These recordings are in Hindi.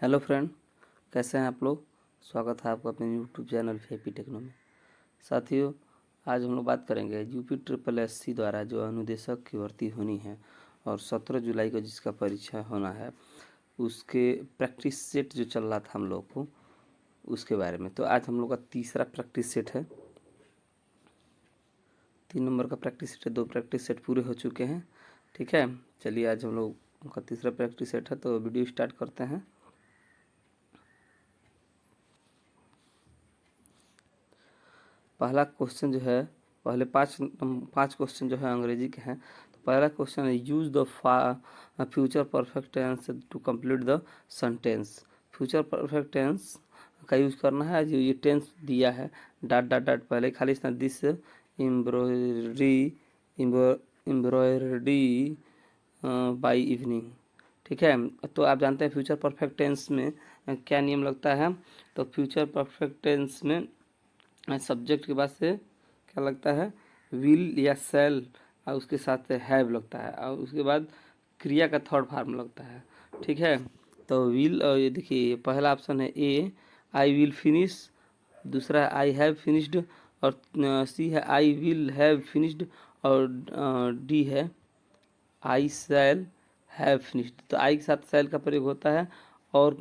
हेलो फ्रेंड, कैसे हैं आप लोग। स्वागत है आपका अपने यूट्यूब चैनल वीआईपी टेक्नो में। साथियों, आज हम लोग बात करेंगे यूपी ट्रिपल एससी द्वारा जो अनुदेशक की भर्ती होनी है और 17 जुलाई को जिसका परीक्षा होना है उसके प्रैक्टिस सेट जो चल रहा था हम लोग को उसके बारे में। तो आज हम लोग का तीसरा प्रैक्टिस सेट है, 3 नंबर का प्रैक्टिस सेट है। 2 प्रैक्टिस सेट पूरे हो चुके हैं। ठीक है, चलिए आज हम लोग का तीसरा प्रैक्टिस सेट है, तो वीडियो स्टार्ट करते हैं। पहला क्वेश्चन जो है, पहले पाँच क्वेश्चन जो है अंग्रेजी के हैं। तो पहला क्वेश्चन है use the future perfect tense to complete the sentence. Future perfect tense का यूज करना है। जो ये टेंस दिया है डॉट डॉट डॉट पहले खाली इसमें दिस एम्ब्रॉयडरी बाई इवनिंग। ठीक है, तो आप जानते हैं फ्यूचर परफेक्ट टेंस में क्या नियम लगता है। तो फ्यूचर परफेक्ट टेंस में सब्जेक्ट के बाद से क्या लगता है, विल या सेल, और उसके साथ हैव लगता है, और उसके बाद क्रिया का थर्ड फॉर्म लगता है। ठीक है, तो विल, और ये देखिए पहला ऑप्शन है ए, आई विल फिनिश। दूसरा है आई हैव फिनिश्ड, और सी है आई विल हैव फिनिश्ड, और डी है आई शैल हैव फिनिश्ड। तो आई के साथ शैल का प्रयोग होता है, और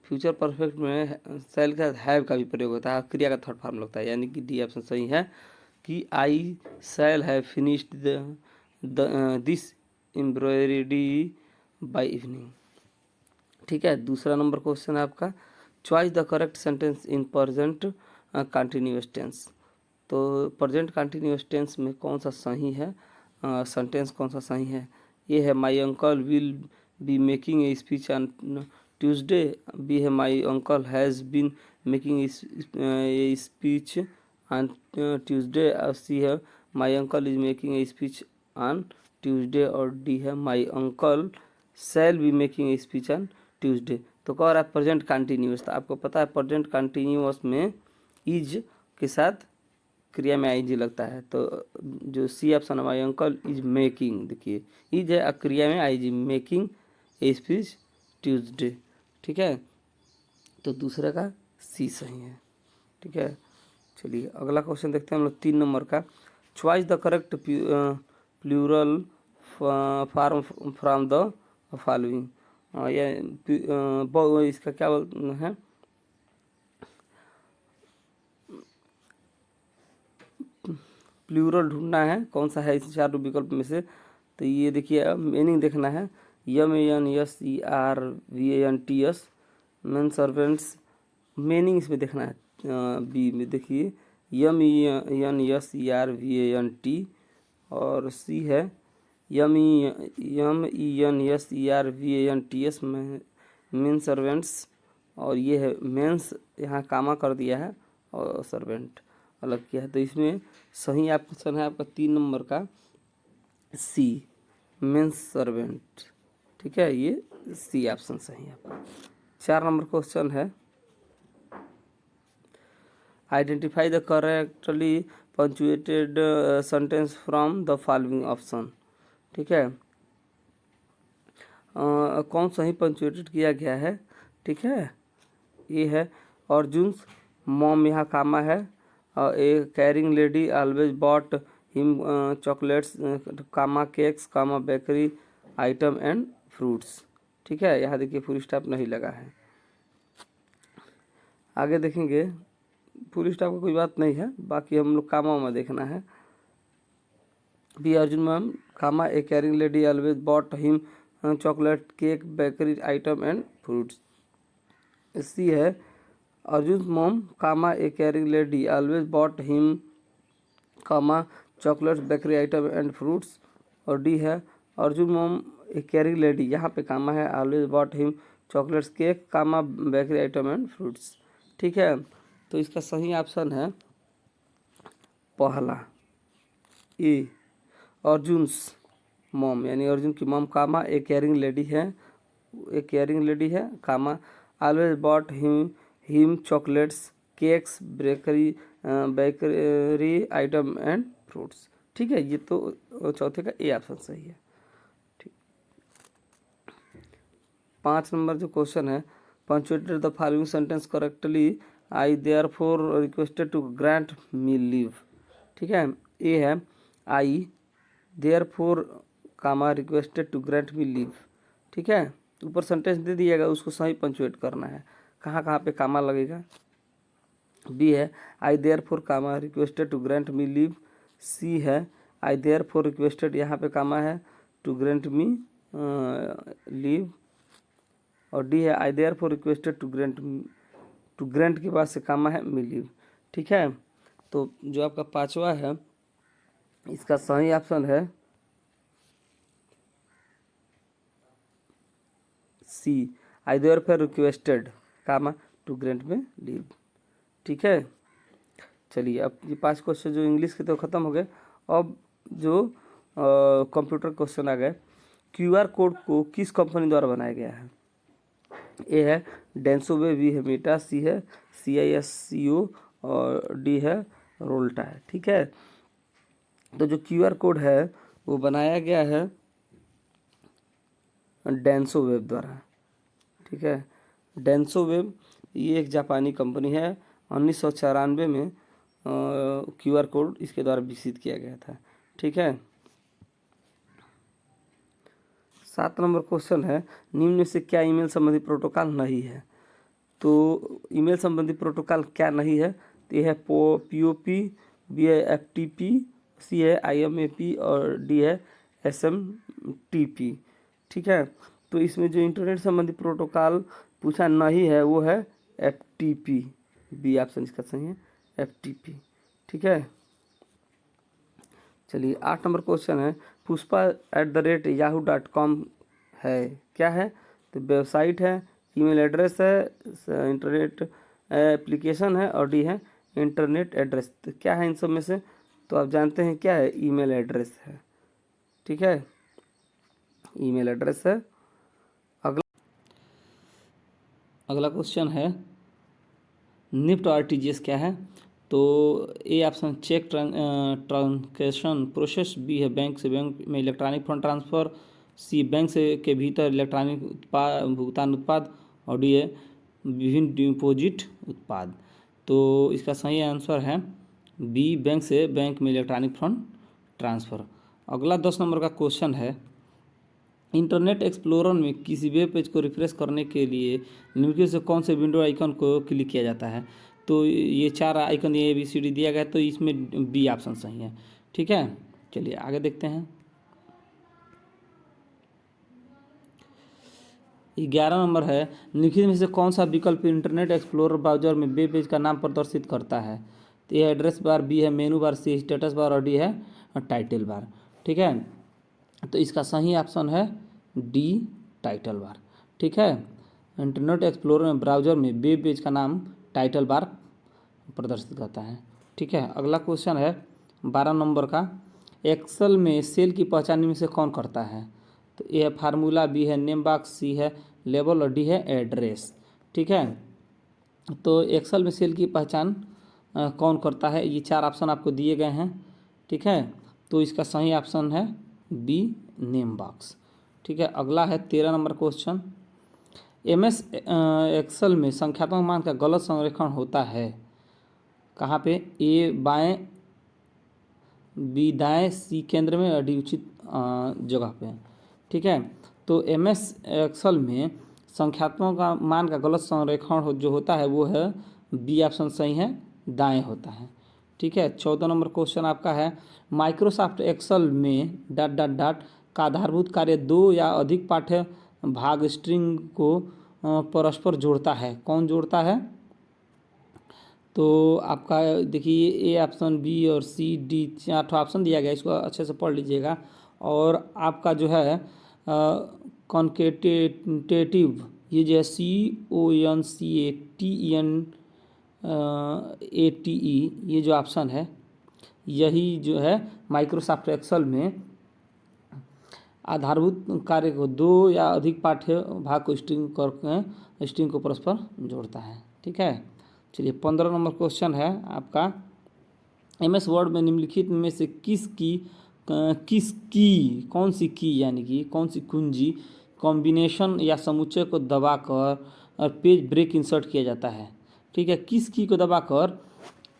फ्यूचर परफेक्ट में शैल का हैव का भी प्रयोग होता है, क्रिया का थर्ड फॉर्म लगता है। यानी कि डी ऑप्शन सही है कि I shall have finished this embroidery by evening. ठीक है, दूसरा नंबर क्वेश्चन है आपका, choice the correct sentence in present continuous tense. तो प्रेजेंट कंटिन्यूअस टेंस में कौन सा सही है, सेंटेंस कौन सा सही है। ये है my uncle will be making a speech on Tuesday. B है my uncle has been making a speech on Tuesday. और सी है my uncle is making a speech on Tuesday. और डी है my uncle shall be making a speech on Tuesday. तो कह रहा है प्रेजेंट कंटिन्यूअस। तो आपको पता है प्रेजेंट कंटिन्यूअस में इज के साथ क्रिया में आईजी लगता है। तो जो सी ऑप्शन है माई अंकल इज मेकिंग, देखिए इज है, क्रिया में IG, making a speech Tuesday. ठीक है, तो दूसरे का सी सही है। ठीक है, चलिए अगला क्वेश्चन देखते हैं हम लोग 3 नंबर का, choice the correct plural form from the following. या इसका क्या है, प्लूरल ढूंढना है, कौन सा है इस 4 विकल्प में से। तो ये देखिए मीनिंग देखना है, M A N S E R V A N T S, men servants. Meaning इसमें देखना है, बी में देखिए M E N S E R V A N T, और सी है M E N S E R V A N T S में मेन सर्वेंट्स। और ये है मेंस, यहाँ कामा कर दिया है और सर्वेंट अलग किया है। तो इसमें सही ऑप्शन है आपका 3 नंबर का सी, मेंस सर्वेंट। ठीक है, ये सी ऑप्शन सही है आपका। 4 नंबर क्वेश्चन है, identify the correctly punctuated sentence from the following option. ठीक है, कौन सही पंचुएटेड किया गया है। ठीक है, ये है अर्जुन्स मॉम, यहाँ कामा है, a caring lady always bought him chocolates, comma cakes, comma bakery item and fruits. ठीक है, यहाँ देखिए फुल स्टॉप नहीं लगा है। आगे देखेंगे फुल स्टॉप का कोई बात नहीं है, बाकी हम लोग कामा में देखना है। B Arjun ma'am comma, a caring lady always bought him chocolate cake bakery item and fruits. C है Arjun mom comma, a caring lady always bought him comma chocolates bakery item and fruits. और डी है Arjun mom a caring lady, यहाँ पे कामा है, always bought him chocolates cake comma bakery item and fruits. ठीक है, तो इसका सही ऑप्शन है पहला ए, अर्जुन्स मॉम, यानी अर्जुन की mom comma a caring lady है, एक केयरिंग लेडी है, comma always bought him chocolates cakes bakery item and fruits. ठीक है, ये तो चौथे का ए ऑप्शन सही है। ठीक, 5 नंबर जो क्वेश्चन है, punctuated the following sentence correctly, I therefore requested to grant me leave. ठीक है, ए है I therefore comma requested to grant me leave. ठीक है, ऊपर सेंटेंस दे दिएगा, उसको सही पंक्चुएट करना है, कहाँ कहाँ पे कामा लगेगा। बी है I therefore comma requested to grant me leave. C है आई देयर फोर रिक्वेस्टेड, यहाँ पे कामा है, टू ग्रांट मी लीव। और डी है I therefore requested to grant के बाद से कामा है मी लीव। ठीक है, तो जो आपका पांचवा है इसका सही ऑप्शन है C, I therefore requested comma to grant me leave. ठीक है, चलिए अब ये 5 क्वेश्चन जो इंग्लिश के तो ख़त्म हो गए। अब जो कंप्यूटर क्वेश्चन आ गए। क्यूआर कोड को किस कंपनी द्वारा बनाया गया है? ए है डेंसोवे, बी है मेटा, सी है CISCO और डी है रोल्टा है। ठीक है, तो जो क्यूआर कोड है वो बनाया गया है डेंसोवेब द्वारा। ठीक है, डेंसोवेब ये एक जापानी कंपनी है। 1994 में क्यूआर कोड इसके द्वारा विकसित किया गया था। ठीक है, 7 नंबर क्वेश्चन है, निम्न में से क्या ईमेल संबंधी प्रोटोकॉल नहीं है? तो ईमेल संबंधी प्रोटोकॉल क्या नहीं है? तो ये है POP, बी है FTP, सी है IMAP और डी है SMTP। ठीक है, तो इसमें जो इंटरनेट संबंधी प्रोटोकॉल पूछा नहीं है वो है FTP। बी ऑप्शन इसका सही है, FTP। ठीक है, चलिए 8 नंबर क्वेश्चन है, pushpa@yahoo.com है, क्या है? तो वेबसाइट है, ईमेल एड्रेस है, इंटरनेट एप्लीकेशन है और डी है इंटरनेट एड्रेस। तो क्या है इन सब में से? तो आप जानते हैं क्या है, ईमेल एड्रेस है। ठीक है, ईमेल एड्रेस है। अगला क्वेश्चन है, निफ्ट और RTGS क्या है? तो A option cheque transaction process, B है बैंक से बैंक में electronic fund transfer, C bank से के भीतर इलेक्ट्रॉनिक भुगतान उत्पाद और डी है विभिन्न डिपॉजिट उत्पाद। तो इसका सही आंसर है बी, बैंक से बैंक में इलेक्ट्रॉनिक फंड ट्रांसफ़र। अगला 10 नंबर का क्वेश्चन है, इंटरनेट एक्सप्लोरर में किसी वेब पेज को रिफ्रेश करने के लिए निम्नलिखित से कौन से विंडो आइकन को क्लिक किया जाता है? तो ये 4 आइकन ABCD दिया गया है, तो इसमें बी ऑप्शन सही है। ठीक है, चलिए आगे देखते हैं। 11 नंबर है, निम्नलिखित में से कौन सा विकल्प इंटरनेट एक्सप्लोरर ब्राउजर में वेब पेज का नाम प्रदर्शित करता है? तो ये एड्रेस बार, बी है मेनू बार, सी स्टेटस बार और डी है टाइटल बार। ठीक है, तो इसका सही ऑप्शन है डी, टाइटल बार। ठीक है, इंटरनेट एक्सप्लोरर में ब्राउजर में वेब पेज का नाम टाइटल बार प्रदर्शित करता है। ठीक है, अगला क्वेश्चन है 12 नंबर का, एक्सेल में सेल की पहचान में से कौन करता है? तो ए है फार्मूला, बी है नेम बॉक्स, सी है लेबल और डी है एड्रेस। ठीक है, तो एक्सेल में सेल की पहचान कौन करता है? ये 4 ऑप्शन आपको दिए गए हैं। ठीक है, तो इसका सही ऑप्शन है बी, नेम बॉक्स। ठीक है, अगला है 13 नंबर क्वेश्चन, MS एक्सेल में संख्यात्मक मान का गलत संरेखण होता है कहाँ पे? ए बाएं, बी दाएं, सी केंद्र में और डी उचित जगह पे। ठीक है, तो MS एक्सेल में संख्यात्मक मान का गलत संरेखण जो होता है वो है बी ऑप्शन सही है, दाएं होता है। ठीक है, 14 नंबर क्वेश्चन आपका है, माइक्रोसॉफ्ट एक्सेल में ... का आधारभूत कार्य 2 या अधिक पाठ्य भाग स्ट्रिंग को परस्पर जोड़ता है, कौन जोड़ता है? तो आपका देखिए ए ऑप्शन, बी और सी, डी, 4 ऑप्शन दिया गया, इसको अच्छे से पढ़ लीजिएगा। और आपका जो है कॉन्केटेटिव, ये जो है CONCATENATE, ये जो ऑप्शन है यही जो है माइक्रोसॉफ्ट एक्सेल में आधारभूत कार्य को 2 या अधिक पाठ्य भाग को स्ट्रिंग को परस्पर जोड़ता है। ठीक है, चलिए 15 नंबर क्वेश्चन है आपका, MS वर्ड में निम्नलिखित में से कौन सी की यानी कि कौन सी कुंजी कॉम्बिनेशन या समुच्चय को दबाकर और पेज ब्रेक इंसर्ट किया जाता है। ठीक है, किस की को दबाकर,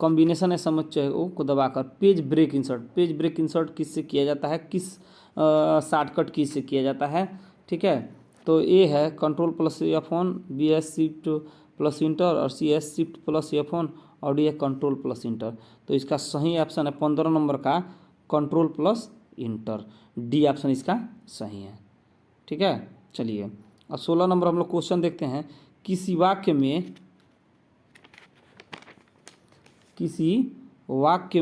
कॉम्बिनेशन या समुच्चय को दबाकर पेज ब्रेक इंसर्ट किससे किया जाता है, किस शॉर्टकट की से किया जाता है। ठीक है, तो ए है Ctrl+F1, बी है शिफ्ट प्लस इंटर और सी है Shift+F1 और डी है Ctrl+इंटर। तो इसका सही ऑप्शन है 15 नंबर का Ctrl+इंटर, डी ऑप्शन इसका सही है। ठीक है, चलिए अब 16 नंबर हम लोग क्वेश्चन देखते हैं। किसी वाक्य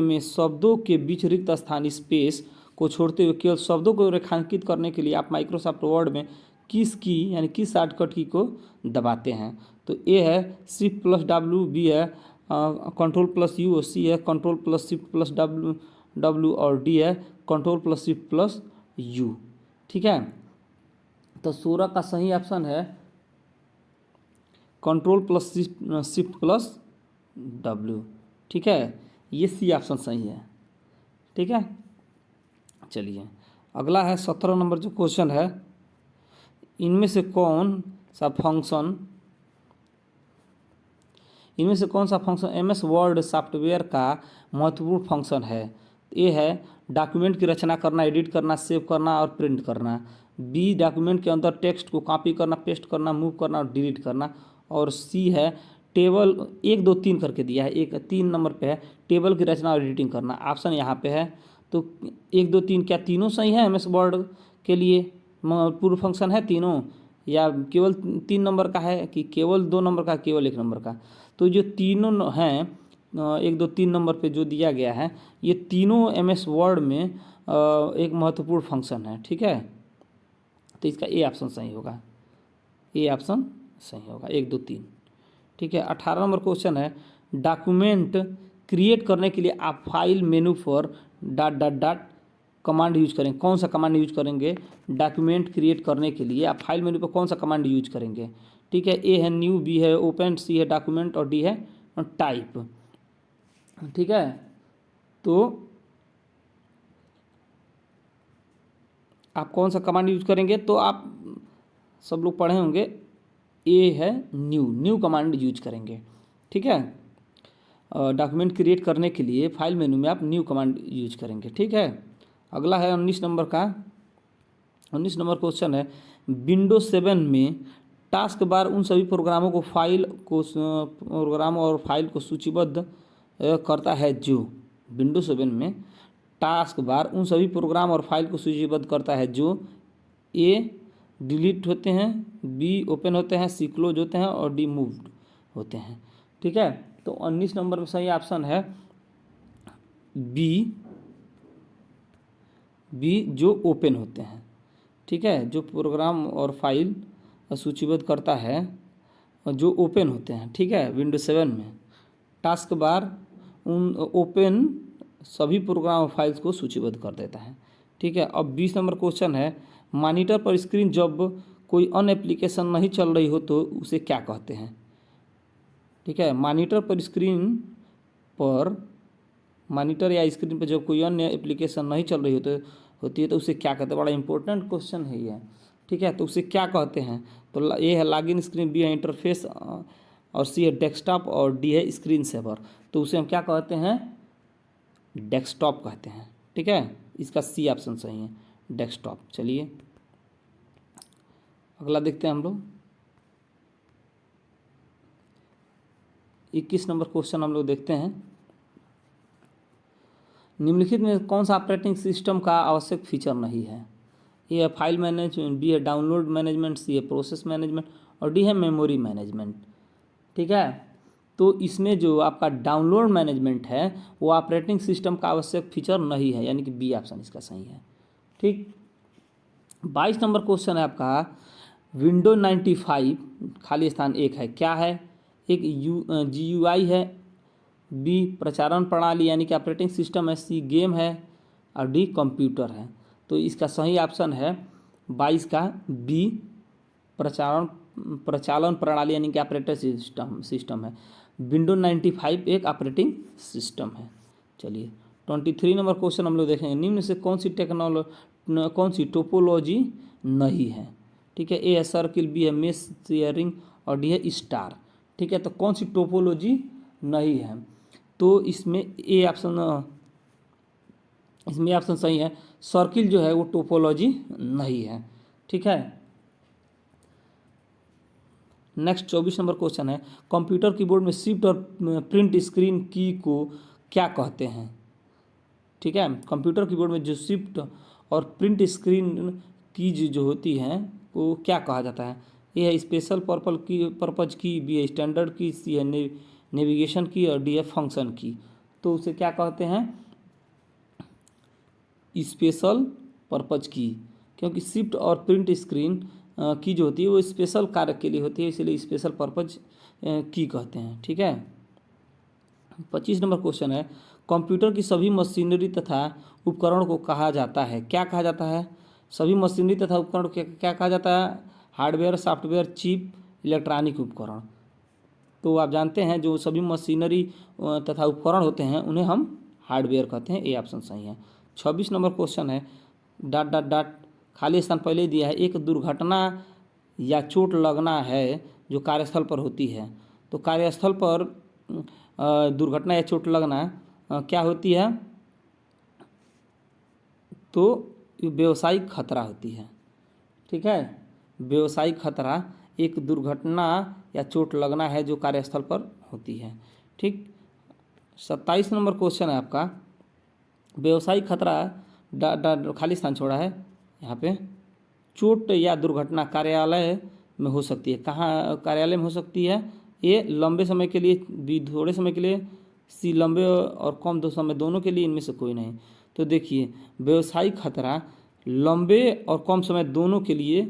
में शब्दों के बीच रिक्त स्थान स्पेस को छोड़ते हुए केवल शब्दों को रेखांकित करने के लिए आप माइक्रोसॉफ्ट वर्ड में किस की यानी किस शॉर्टकट की को दबाते हैं। तो ए है Shift+W, बी है Ctrl+U, सी है Ctrl+Shift+W और डी है Ctrl+Shift+U। ठीक है, तो 16 का सही ऑप्शन है Ctrl+Shift+W। ठीक है, ये सी ऑप्शन सही है। ठीक है, चलिए अगला है 17 नंबर जो क्वेश्चन है, इनमें से कौन सा फंक्शन एमएस वर्ड सॉफ्टवेयर का महत्वपूर्ण फंक्शन है। ए है डॉक्यूमेंट की रचना करना, एडिट करना, सेव करना और प्रिंट करना। बी डॉक्यूमेंट के अंदर टेक्स्ट को कॉपी करना, पेस्ट करना, मूव करना और डिलीट करना। और सी है टेबल 1 2 3 करके दिया है, 3 नंबर पे है टेबल की रचना और एडिटिंग करना। ऑप्शन यहाँ पे है, तो 1 2 3 क्या तीनों सही है एमएस वर्ड के लिए पूर्व फंक्शन है तीनों, या केवल 3 नंबर का है कि केवल 2 नंबर का, केवल 1 नंबर का। तो जो तीनों हैं 1 2 3 नंबर पे जो दिया गया है, ये तीनों एमएस वर्ड में एक महत्वपूर्ण फंक्शन है। ठीक है, तो इसका ए ऑप्शन सही होगा, ए ऑप्शन सही होगा 1 2 3। ठीक है, 18 नंबर क्वेश्चन है, डॉक्यूमेंट क्रिएट करने के लिए आप फाइल मेनू पर ... कमांड यूज करेंगे। कौन सा कमांड यूज करेंगे डॉक्यूमेंट क्रिएट करने के लिए, आप फाइल मेनू पर कौन सा कमांड यूज करेंगे। ठीक है, ए है न्यू, बी है ओपन, सी है डॉक्यूमेंट और डी है टाइप। ठीक है, तो आप कौन सा कमांड यूज करेंगे, तो आप सब लोग पढ़े होंगे, ए है न्यू कमांड यूज करेंगे। ठीक है, डॉक्यूमेंट क्रिएट करने के लिए फाइल मेनू में आप न्यू कमांड यूज करेंगे। ठीक है, अगला है 19 नंबर का। 19 नंबर क्वेश्चन है, विंडोज 7 में टास्क बार उन सभी प्रोग्रामों और फाइल को सूचीबद्ध करता है जो, विंडोज 7 में टास्क बार उन सभी प्रोग्राम और फाइल को सूचीबद्ध करता है जो ए डिलीट होते हैं, बी ओपन होते हैं, सी क्लोज होते हैं और डी मूव्ड होते हैं। ठीक है, तो 19 नंबर में सही ऑप्शन है बी जो ओपन होते हैं। ठीक है, जो प्रोग्राम और फाइल सूचीबद्ध करता है जो ओपन होते हैं। ठीक है, विंडोज 7 में टास्क बार उन ओपन सभी प्रोग्राम और फाइल्स को सूचीबद्ध कर देता है। ठीक है, अब 20 नंबर क्वेश्चन है, मॉनिटर पर स्क्रीन जब कोई अन्य एप्लीकेशन नहीं चल रही हो तो उसे क्या कहते हैं। ठीक है, मॉनिटर या स्क्रीन पर जब कोई अन्य एप्लीकेशन नहीं चल रही होती है तो उसे क्या कहते हैं। बड़ा इंपॉर्टेंट क्वेश्चन है ये। ठीक है, तो उसे क्या कहते हैं, तो ए है लॉगिन स्क्रीन, बी है इंटरफेस और सी है डेस्कटॉप और डी है स्क्रीन सेवर। तो उसे हम क्या कहते हैं, डेस्कटॉप कहते हैं। ठीक है, इसका सी ऑप्शन सही है, डेस्कटॉप। चलिए अगला देखते हैं हम लोग। 21 नंबर क्वेश्चन हम लोग देखते हैं, निम्नलिखित में कौन सा ऑपरेटिंग सिस्टम का आवश्यक फीचर नहीं है। ए है फाइल मैनेजमेंट, बी है डाउनलोड मैनेजमेंट, सी है प्रोसेस मैनेजमेंट और डी है मेमोरी मैनेजमेंट। ठीक है, तो इसमें जो आपका डाउनलोड मैनेजमेंट है वो ऑपरेटिंग सिस्टम का आवश्यक फीचर नहीं है, यानी कि बी ऑप्शन इसका सही है। ठीक, 22 नंबर क्वेश्चन है आपका, विंडो 95 खाली स्थान 1 है, क्या है, एक GUI है, बी प्रचारण प्रणाली यानी कि ऑपरेटिंग सिस्टम है, सी गेम है और डी कंप्यूटर है। तो इसका सही ऑप्शन है 22 का बी प्रचालन प्रणाली यानी कि ऑपरेटिंग सिस्टम है। विंडो 95 एक ऑपरेटिंग सिस्टम है। चलिए 23 नंबर क्वेश्चन हम लोग देखेंगे, निम्न से कौन सी टोपोलॉजी नहीं है। ठीक है। ए है सर्किल, बी है मेश, सी है रिंग और डी है स्टार। ठीक है, तो कौन सी टोपोलॉजी नहीं है? तो इसमें ए ऑप्शन, इसमें ऑप्शन सही है, सर्किल जो है वो टोपोलॉजी नहीं है। ठीक है। नेक्स्ट 24 नंबर क्वेश्चन है, कंप्यूटर कीबोर्ड में शिफ्ट और प्रिंट स्क्रीन की को क्या कहते हैं? ठीक है, कंप्यूटर कीबोर्ड में जो शिफ्ट और प्रिंट स्क्रीन कीज जो होती हैं वो क्या कहा जाता है? ए है स्पेशल पर्पज की, बी है स्टैंडर्ड की, सी है नेविगेशन की और डी है फंक्शन की। तो उसे क्या कहते हैं? स्पेशल पर्पज की, क्योंकि शिफ्ट और प्रिंट स्क्रीन की जो होती है वो स्पेशल कार्य के लिए होती है, इसलिए स्पेशल पर्पज की कहते हैं। ठीक है। 25 नंबर क्वेश्चन है, कंप्यूटर की सभी मशीनरी तथा उपकरण को कहा जाता है, क्या कहा जाता है? सभी मशीनरी तथा उपकरण को क्या कहा जाता है? हार्डवेयर, सॉफ्टवेयर, चिप, इलेक्ट्रॉनिक उपकरण। तो आप जानते हैं जो सभी मशीनरी तथा उपकरण होते हैं उन्हें हम हार्डवेयर कहते हैं। ए ऑप्शन सही है। 26 नंबर क्वेश्चन है, डॉट डॉट डॉट खाली स्थान पहले ही दिया है, एक दुर्घटना या चोट लगना है जो कार्यस्थल पर होती है। तो कार्यस्थल पर दुर्घटना या चोट लगना क्या होती है? तो व्यावसायिक खतरा होती है। ठीक है, व्यावसायिक खतरा एक दुर्घटना या चोट लगना है जो कार्यस्थल पर होती है। ठीक। 27 नंबर क्वेश्चन है आपका, व्यावसायिक खतरा खाली स्थान छोड़ा है यहाँ पे, चोट या दुर्घटना कार्यालय में हो सकती है। कहाँ कार्यालय में हो सकती है? ए लंबे समय के लिए, बी थोड़े समय के लिए, सी लंबे और कम दो समय दोनों के लिए, इनमें से कोई नहीं। तो देखिए, व्यावसायिक खतरा लंबे और कम समय दोनों के लिए,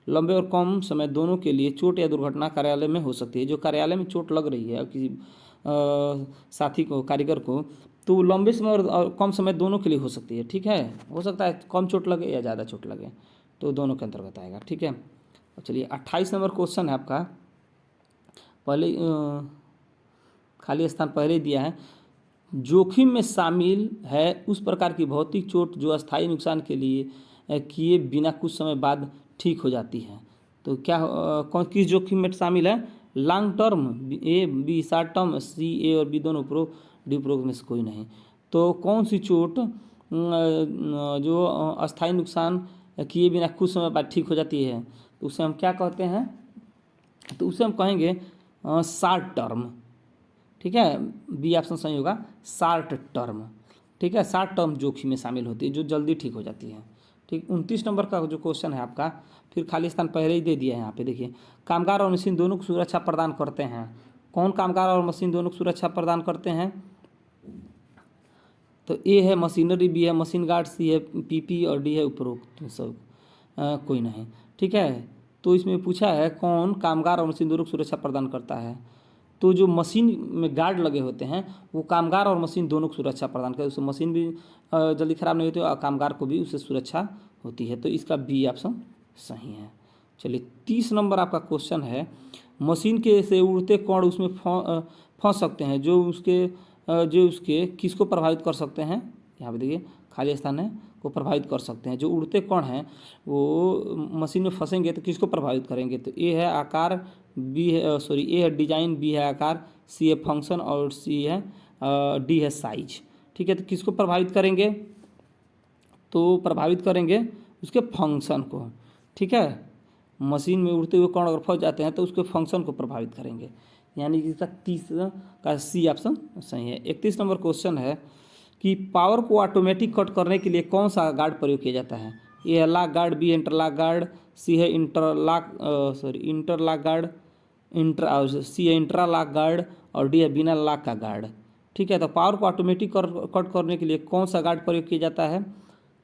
लंबे और कम समय दोनों के लिए चोट या दुर्घटना कार्यालय में हो सकती है। जो कार्यालय में चोट लग रही है किसी साथी को, कारीगर को, तो लंबे समय और कम समय दोनों के लिए हो सकती है। ठीक है, हो सकता है कम चोट लगे या ज़्यादा चोट लगे, तो दोनों के अंतर्गत आएगा। ठीक है। चलिए 28 नंबर क्वेश्चन है आपका, पहले खाली स्थान पहले ही दिया है, जोखिम में शामिल है उस प्रकार की भौतिक चोट जो अस्थायी नुकसान के लिए किए बिना कुछ समय बाद ठीक हो जाती है। तो क्या कौन किस जोखिम में शामिल है? लॉन्ग टर्म ए, बी शॉर्ट टर्म, सी ए और बी दोनों उपरोक्त, डी उपरोक्त में से कोई नहीं। तो कौन सी चोट जो अस्थायी नुकसान किए बिना कुछ समय बाद ठीक हो जाती है, तो उसे हम क्या कहते हैं? तो उसे हम कहेंगे शॉर्ट टर्म। ठीक है, बी ऑप्शन सही होगा, शॉर्ट टर्म। ठीक है, शॉर्ट टर्म जोखिम में शामिल होती है जो जल्दी ठीक हो जाती है। ठीक। 29 नंबर का जो क्वेश्चन है आपका, फिर खाली स्थान पहले ही दे दिया है यहाँ पे। देखिए, कामगार और मशीन दोनों को सुरक्षा प्रदान करते हैं। कौन कामगार और मशीन दोनों को सुरक्षा प्रदान करते हैं? तो ए है मशीनरी, बी है मशीन गार्ड, सी है पीपी और डी है उपरोक्त सब कोई नहीं। ठीक है, तो इसमें पूछा है कौन कामगार और मशीन दोनों को सुरक्षा प्रदान करता है। तो जो मशीन में गार्ड लगे होते हैं वो कामगार और मशीन दोनों को सुरक्षा प्रदान करते हैं, उससे मशीन भी जल्दी खराब नहीं होती और कामगार को भी उससे सुरक्षा होती है। तो इसका बी ऑप्शन सही है। चलिए 30 नंबर आपका क्वेश्चन है, मशीन के से उड़ते कण उसमें फंस सकते हैं जो उसके किसको प्रभावित कर सकते हैं? यहाँ पे देखिए खाली स्थान है, को प्रभावित कर सकते हैं। जो उड़ते कण हैं वो मशीन में फंसेंगे तो किसको प्रभावित करेंगे? तो ए है आकार, बी है ए है डिजाइन, बी है आकार, सी है फंक्शन और सी है डी है साइज। ठीक है, तो किसको प्रभावित करेंगे? तो प्रभावित करेंगे उसके फंक्शन को। ठीक है, मशीन में उड़ते हुए कण अगर फंस जाते हैं तो उसके फंक्शन को प्रभावित करेंगे, यानी कि इसका 30 का सी ऑप्शन सही है। 31 नंबर क्वेश्चन है कि पावर को ऑटोमेटिक कट करने के लिए कौन सा गार्ड प्रयोग किया जाता है? ए है लॉक गार्ड, बी है इंटरलॉक गार्ड, सी है इंटरलॉक गार्ड, सी है इंट्रालॉक गार्ड और डी है बिना लॉक का गार्ड। ठीक है, तो पावर को ऑटोमेटिक कट करने के लिए कौन सा गार्ड प्रयोग किया जाता है?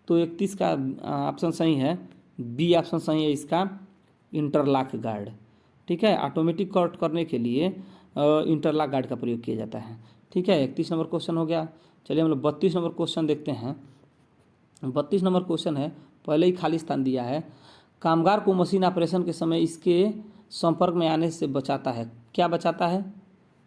तो 31 का ऑप्शन सही है, बी ऑप्शन सही है इसका, इंटरलॉक गार्ड। ठीक है, ऑटोमेटिक कट करने के लिए इंटरलॉक गार्ड का प्रयोग किया जाता है। ठीक है, 31 नंबर क्वेश्चन हो गया। चलिए हम लोग 32 नंबर क्वेश्चन देखते हैं। 32 नंबर क्वेश्चन है, पहले ही खाली स्थान दिया है, कामगार को मशीन ऑपरेशन के समय इसके संपर्क में आने से बचाता है, क्या बचाता है?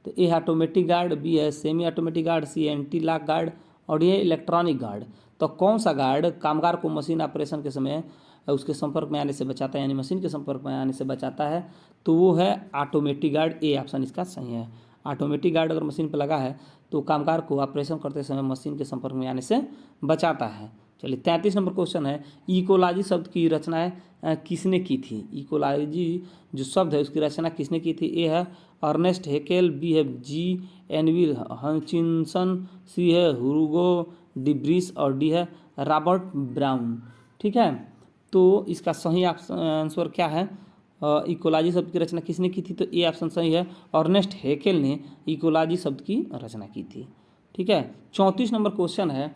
तो ए ऑटोमेटिक गार्ड, बी है सेमी ऑटोमेटिक गार्ड, सी एंटी लॉक गार्ड और ये इलेक्ट्रॉनिक गार्ड। तो कौन सा गार्ड कामगार को मशीन ऑपरेशन के समय उसके संपर्क में आने से बचाता है, यानी मशीन के संपर्क में आने से बचाता है, तो वो है ऑटोमेटिक गार्ड। ए ऑप्शन इसका सही है। ऑटोमेटिक गार्ड अगर मशीन पर लगा है तो कामगार को ऑपरेशन करते समय मशीन के संपर्क में आने से बचाता है। चलिए 33 नंबर क्वेश्चन है, इकोलॉजी शब्द की रचना किसने की थी? इकोलॉजी जो शब्द है उसकी रचना किसने की थी? ए है अर्नेस्ट हेकेल, बी है जी एनविल हचिंसन, सी है हुगो डिब्रिस और डी है रॉबर्ट ब्राउन। ठीक है, तो इसका सही आंसर क्या है? इकोलॉजी शब्द की रचना किसने की थी? तो ए ऑप्शन सही है, अर्नेस्ट हेकेल ने इकोलॉजी शब्द की रचना की थी। ठीक है, 34 नंबर क्वेश्चन है,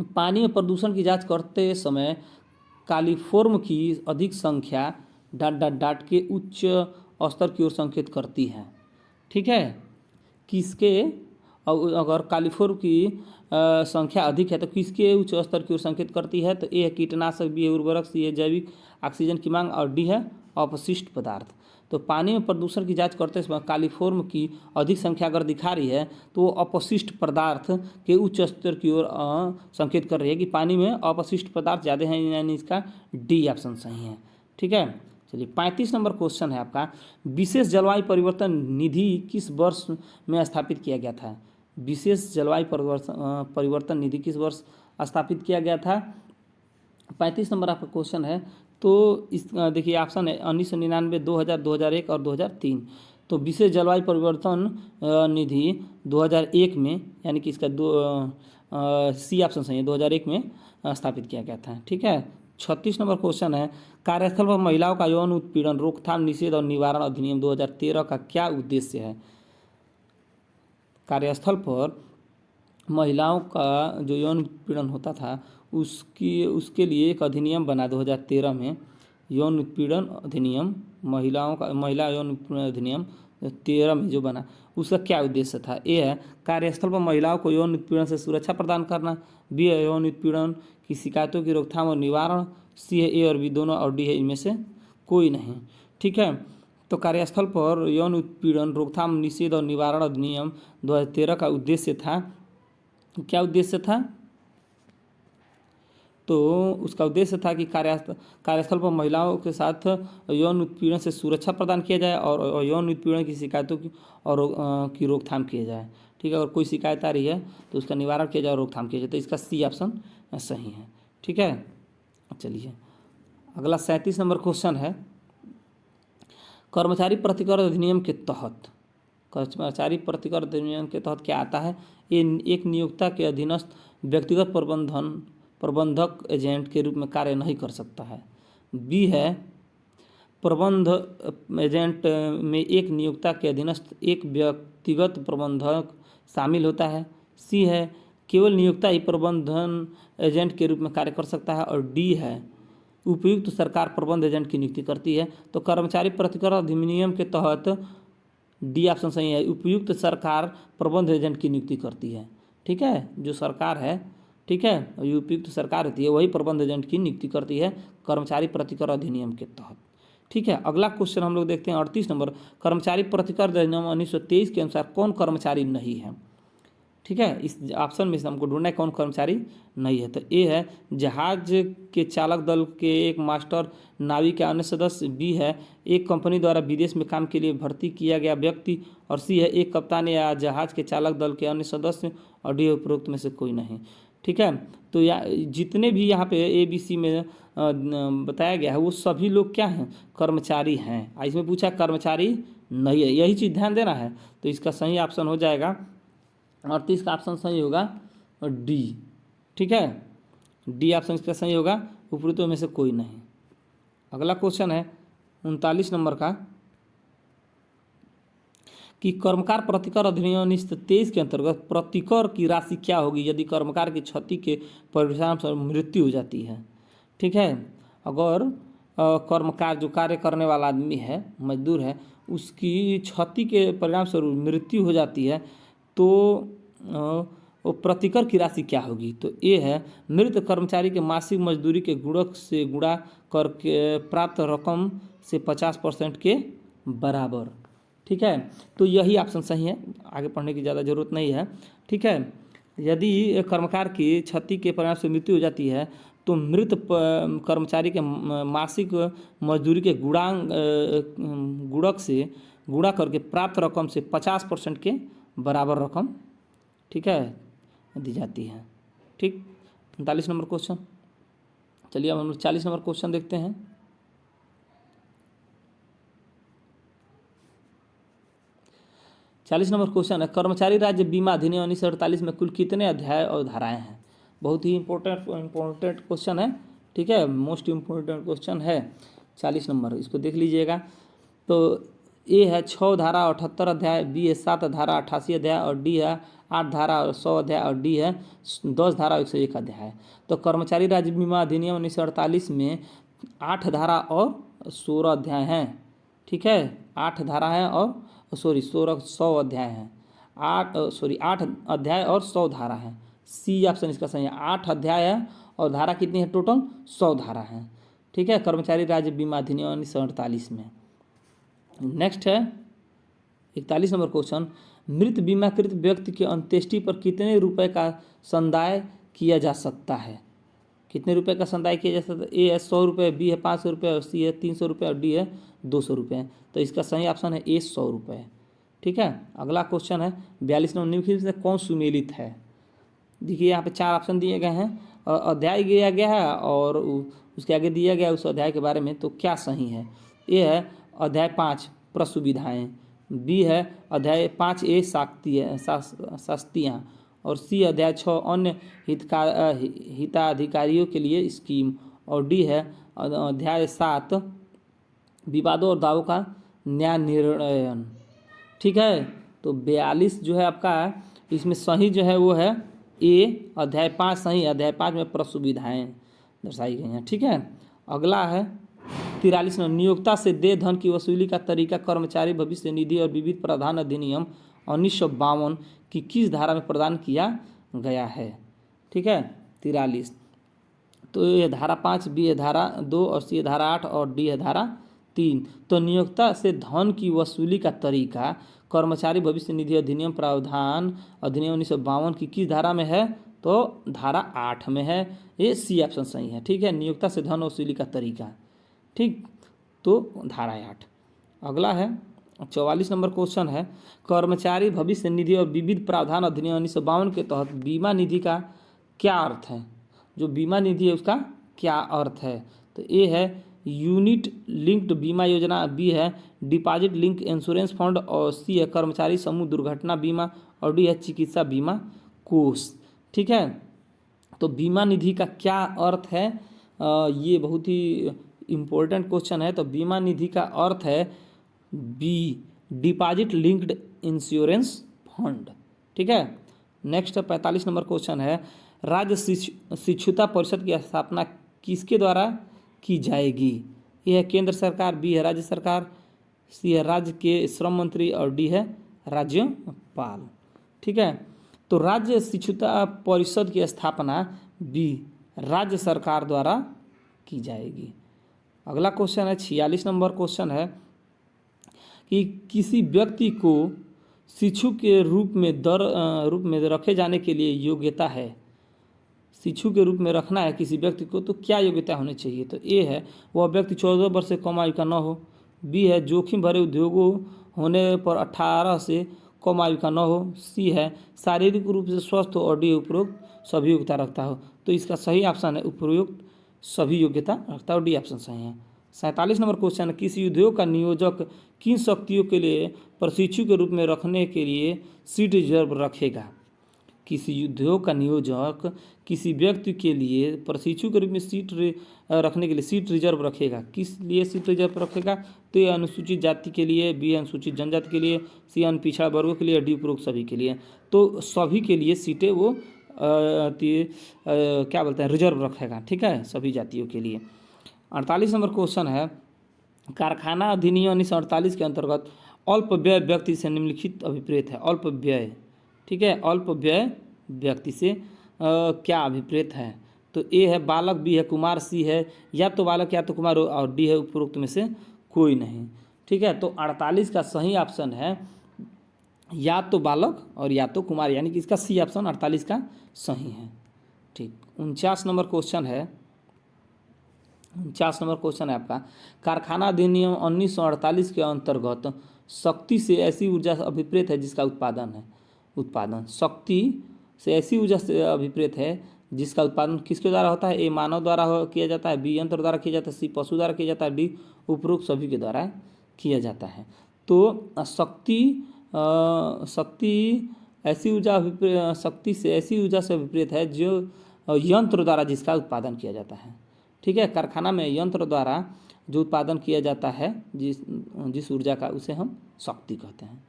पानी में प्रदूषण की जांच करते समय कालिफॉर्म की अधिक संख्या ... के उच्च स्तर की ओर संकेत करती है। ठीक है, किसके अगर कालिफॉर्म की संख्या अधिक है तो किसके उच्च स्तर की ओर संकेत करती है? तो ए है कीटनाशक, बी है उर्वरक, सी है जैविक ऑक्सीजन की मांग और डी है अपशिष्ट पदार्थ। तो पानी में प्रदूषण की जांच करते समय कालिफॉर्म की अधिक संख्या अगर दिखा रही है तो वो अपशिष्ट पदार्थ के उच्च स्तर की ओर संकेत कर रही है कि पानी में अपशिष्ट पदार्थ ज़्यादा हैं, यानी इसका डी ऑप्शन सही है। ठीक है, चलिए 35 नंबर क्वेश्चन है आपका, विशेष जलवायु परिवर्तन निधि किस वर्ष में स्थापित किया गया था? विशेष जलवायु परिवर्तन निधि किस वर्ष स्थापित किया गया था? 35 नंबर आपका क्वेश्चन है। तो इस देखिए ऑप्शन है 1999, 2000, 2001 और 2003। तो विशेष जलवायु परिवर्तन निधि 2001 में, यानी कि इसका सी ऑप्शन सही है, 2001 में स्थापित किया गया था। ठीक है, 36 नंबर क्वेश्चन है, कार्यस्थल पर महिलाओं का यौन उत्पीड़न रोकथाम निषेध और निवारण अधिनियम 2013 का क्या उद्देश्य है? कार्यस्थल पर महिलाओं का जो यौन उत्पीड़न होता था उसके लिए एक अधिनियम बना 2013 में, यौन उत्पीड़न अधिनियम, महिला यौन उत्पीड़न अधिनियम 13 में जो बना, उसका क्या उद्देश्य था? ए है कार्यस्थल पर महिलाओं को यौन उत्पीड़न से सुरक्षा प्रदान करना, बी है यौन उत्पीड़न की शिकायतों की रोकथाम और निवारण, सी है ए और बी दोनों और डी है इनमें से कोई नहीं। ठीक है, तो कार्यस्थल पर यौन उत्पीड़न रोकथाम निषेध और निवारण अधिनियम 2013 का उद्देश्य था, क्या उद्देश्य था? तो उसका उद्देश्य था कि कार्यस्थल पर महिलाओं के साथ यौन उत्पीड़न से सुरक्षा प्रदान किया जाए और यौन उत्पीड़न की शिकायतों की रोकथाम किया जाए। ठीक है, अगर कोई शिकायत आ रही है तो उसका निवारण किया जाए और रोकथाम किया जाए, तो इसका सी ऑप्शन सही है। ठीक है, चलिए अगला 37 नंबर क्वेश्चन है, कर्मचारी प्रतिकर अधिनियम के तहत क्या आता है? ये एक नियोक्ता के अधीनस्थ व्यक्तिगत प्रबंधक एजेंट के रूप में कार्य नहीं कर सकता है। बी है प्रबंध एजेंट में एक नियोक्ता के अधीनस्थ एक व्यक्तिगत प्रबंधक शामिल होता है। सी है केवल नियोक्ता ही प्रबंधन एजेंट के रूप में कार्य कर सकता है और डी है उपयुक्त सरकार प्रबंध एजेंट की नियुक्ति करती है। तो कर्मचारी प्रतिकर अधिनियम के तहत डी ऑप्शन सही है, उपयुक्त सरकार प्रबंध एजेंट की नियुक्ति करती है। ठीक है, जो सरकार है, ठीक है, उपयुक्त सरकार होती है वही प्रबंध एजेंट की नियुक्ति करती है कर्मचारी प्रतिकर अधिनियम के तहत। ठीक है, अगला क्वेश्चन हम लोग देखते हैं 38 नंबर, कर्मचारी प्रतिकर अधिनियम 1923 के अनुसार कौन कर्मचारी नहीं है? ठीक है, इस ऑप्शन में से हमको ढूंढना है कौन कर्मचारी नहीं है। तो ए है जहाज के चालक दल के एक मास्टर नाविक या अन्य सदस्य, बी है एक कंपनी द्वारा विदेश में काम के लिए भर्ती किया गया व्यक्ति, और सी है एक कप्तान या जहाज के चालक दल के अन्य सदस्य, और डी उपरोक्त में से कोई नहीं। ठीक है, तो जितने भी यहाँ पे ए बी सी में बताया गया है वो सभी लोग क्या हैं? कर्मचारी हैं। इसमें पूछा कर्मचारी नहीं है, यही चीज़ ध्यान देना है। तो इसका सही ऑप्शन हो जाएगा 38 का ऑप्शन सही होगा और डी। ठीक है, डी ऑप्शन इसका सही होगा, उपरोक्त में से कोई नहीं। अगला क्वेश्चन है 39 नंबर का कि कर्मकार प्रतिकर अधिनियम 1923 के अंतर्गत प्रतिकर की राशि क्या होगी यदि कर्मकार की क्षति के परिणाम से मृत्यु हो जाती है? ठीक है, अगर कर्मकार जो कार्य करने वाला आदमी है, मजदूर है, उसकी क्षति के परिणाम स्वरूप मृत्यु हो जाती है तो वो प्रतिकर की राशि क्या होगी? तो ए है मृत कर्मचारी के मासिक मजदूरी के गुणक से गुणा करके प्राप्त रकम से 50% के बराबर। ठीक है, तो यही ऑप्शन सही है, आगे पढ़ने की ज़्यादा जरूरत नहीं है। ठीक है, यदि कर्मकार की क्षति के परिणाम से मृत्यु हो जाती है तो मृत कर्मचारी के मासिक मजदूरी के गुणक से गुणा करके प्राप्त रकम से 50% के बराबर रकम, ठीक है, दी जाती है। ठीक, 39 नंबर क्वेश्चन। चलिए अब हम 40 नंबर क्वेश्चन देखते हैं। चालीस नंबर क्वेश्चन है, कर्मचारी राज्य बीमा अधिनियम 1948 में कुल कितने अध्याय और धाराएं हैं? बहुत ही इम्पोर्टेंट क्वेश्चन है, ठीक है, मोस्ट इम्पोर्टेंट क्वेश्चन है। 40 नंबर, इसको देख लीजिएगा। तो ए है 6 धारा 78 अध्याय, बी है 7 धारा 88 अध्याय, और डी है 8 धारा और 100 अध्याय, और डी है 10 धारा 101 अध्याय। तो कर्मचारी राज्य बीमा अधिनियम 1948 में 8 धारा और 16 अध्याय हैं, ठीक है, 8 धारा हैं और 100 अध्याय हैं। 8 अध्याय और 100 धारा हैं। सी ऑप्शन इसका सही है। 8 अध्याय है और धारा कितनी है? टोटल 100 धारा है, ठीक है, कर्मचारी राज्य बीमा अधिनियम 1948 में। नेक्स्ट है 41 नंबर क्वेश्चन, मृत बीमाकृत व्यक्ति के अंत्येष्टि पर कितने रुपए का संदाय किया जा सकता है? कितने रुपए का संदाय किया जा सकता है? ए है 100 रुपये, बी है 500 रुपये, और सी है 300 रुपये, और डी है 200 रुपये। तो इसका सही ऑप्शन है ए 100 रुपये, ठीक है। अगला क्वेश्चन है 42 नंबर, निम्नलिखित में से कौन सुमेलित है? देखिए यहाँ पे 4 ऑप्शन दिए गए हैं, अध्याय दिया गया है और उसके आगे दिया गया उस अध्याय के बारे में, तो क्या सही है? ए है अध्याय 5 प्रसुविधाएँ, बी है अध्याय 5A शास्तियाँ, और सी अध्याय 6 अन्य हिताधिकारियों के लिए स्कीम, और डी है अध्याय 7 विवादों और दावों का न्याय निर्णयन, ठीक है। तो 42 जो है आपका, इसमें सही जो है वो है ए अध्याय 5 सही। अध्याय 5 में प्रसुविधाएँ दर्शाई गई हैं, ठीक है। अगला है 43 में, नियोक्ता से देय धन की वसूली का तरीका कर्मचारी भविष्य निधि और विविध प्रावधान अधिनियम 1952 की किस धारा में प्रदान किया गया है? ठीक है, 43। तो ये धारा 5, बी है धारा 2, और सी है धारा 8, और डी है धारा 3। तो नियोक्ता से धन की वसूली का तरीका कर्मचारी भविष्य निधि अधिनियम प्रावधान अधिनियम 1952 की किस धारा में है? तो धारा 8 में है। ये सी ऑप्शन सही है, ठीक है, नियोक्ता से धन वसूली का तरीका, ठीक, तो धारा 8। अगला है 44 नंबर क्वेश्चन है, कर्मचारी भविष्य निधि और विविध प्रावधान अधिनियम 1952 के तहत बीमा निधि का क्या अर्थ है? जो बीमा निधि है उसका क्या अर्थ है? तो ए है यूनिट लिंक्ड बीमा योजना, बी है डिपॉजिट लिंक इंश्योरेंस फंड, और सी है कर्मचारी समूह दुर्घटना बीमा, और डी है चिकित्सा बीमा कोष, ठीक है। तो बीमा निधि का क्या अर्थ है? ये बहुत ही इम्पोर्टेंट क्वेश्चन है। तो बीमा निधि का अर्थ है B deposit linked insurance fund, ठीक है। नेक्स्ट 45 नंबर क्वेश्चन है, राज्य शिक्षुता परिषद की स्थापना किसके द्वारा की जाएगी? ये है केंद्र सरकार, बी है राज्य सरकार, सी है राज्य के श्रम मंत्री, और डी है राज्यपाल, ठीक है। तो राज्य शिक्षुता परिषद की स्थापना बी राज्य सरकार द्वारा की जाएगी। अगला क्वेश्चन है 46 नंबर क्वेश्चन है कि किसी व्यक्ति को शिक्षु के रूप में रखे जाने के लिए योग्यता है, शिक्षु के रूप में रखना है किसी व्यक्ति को, तो क्या योग्यता होनी चाहिए? तो ए है वह व्यक्ति 14 वर्ष से कम आयु का न हो, बी है जोखिम भरे उद्योगों होने पर 18 से कम आयु का न हो, सी है शारीरिक रूप से स्वस्थ हो, और डी उपरोक्त सभी योग्यता रखता हो। तो इसका सही ऑप्शन है उपरोक्त सभी योग्यता रखता है, और डी ऑप्शन सही है। 47 नंबर क्वेश्चन है, किसी उद्योग का नियोजक किन शक्तियों के लिए प्रशिक्षु के रूप में रखने के लिए सीट रिजर्व रखेगा? किसी उद्योग का नियोजक किसी व्यक्ति के लिए प्रशिक्षु के रूप में सीट रखने के लिए सीट रिजर्व रखेगा। किस लिए सीट रिजर्व रखेगा? तो ये अनुसूचित जाति के लिए, बी अनुसूचित जनजाति के लिए, सी अन्य पिछड़ा वर्गों के लिए, डी उपरोक्त सभी के लिए। तो सभी के लिए सीटें वो क्या बोलते हैं रिजर्व रखेगा, ठीक है, सभी जातियों के लिए। 48 नंबर क्वेश्चन है, कारखाना अधिनियम 1948 के अंतर्गत अल्प व्यय व्यक्ति से निम्नलिखित अभिप्रेत है। अल्प व्यय, ठीक है, अल्प व्यय व्यक्ति से क्या अभिप्रेत है? तो ए है बालक, बी है कुमार, सी है या तो बालक या तो कुमार, और डी है उपरोक्त में से कोई नहीं, ठीक है। तो 48 का सही ऑप्शन है या तो बालक और या तो कुमार, यानी कि इसका सी ऑप्शन 48 का सही है, ठीक। 49 नंबर क्वेश्चन है, 49 नंबर क्वेश्चन है आपका, कारखाना अधिनियम 1948 के अंतर्गत शक्ति से ऐसी ऊर्जा अभिप्रेत है जिसका उत्पादन शक्ति से ऐसी ऊर्जा से अभिप्रेत है जिसका उत्पादन किसके द्वारा होता है? ए मानव द्वारा किया जाता है, बी यंत्र द्वारा किया जाता है, सी पशु द्वारा किया जाता है, डी उपरोक्त सभी के द्वारा किया जाता है। तो शक्ति से ऐसी ऊर्जा से अभिप्रेत है जो यंत्र द्वारा जिसका उत्पादन किया जाता है। ठीक है, कारखाना में यंत्र द्वारा जो उत्पादन किया जाता है जिस ऊर्जा का, उसे हम शक्ति कहते हैं।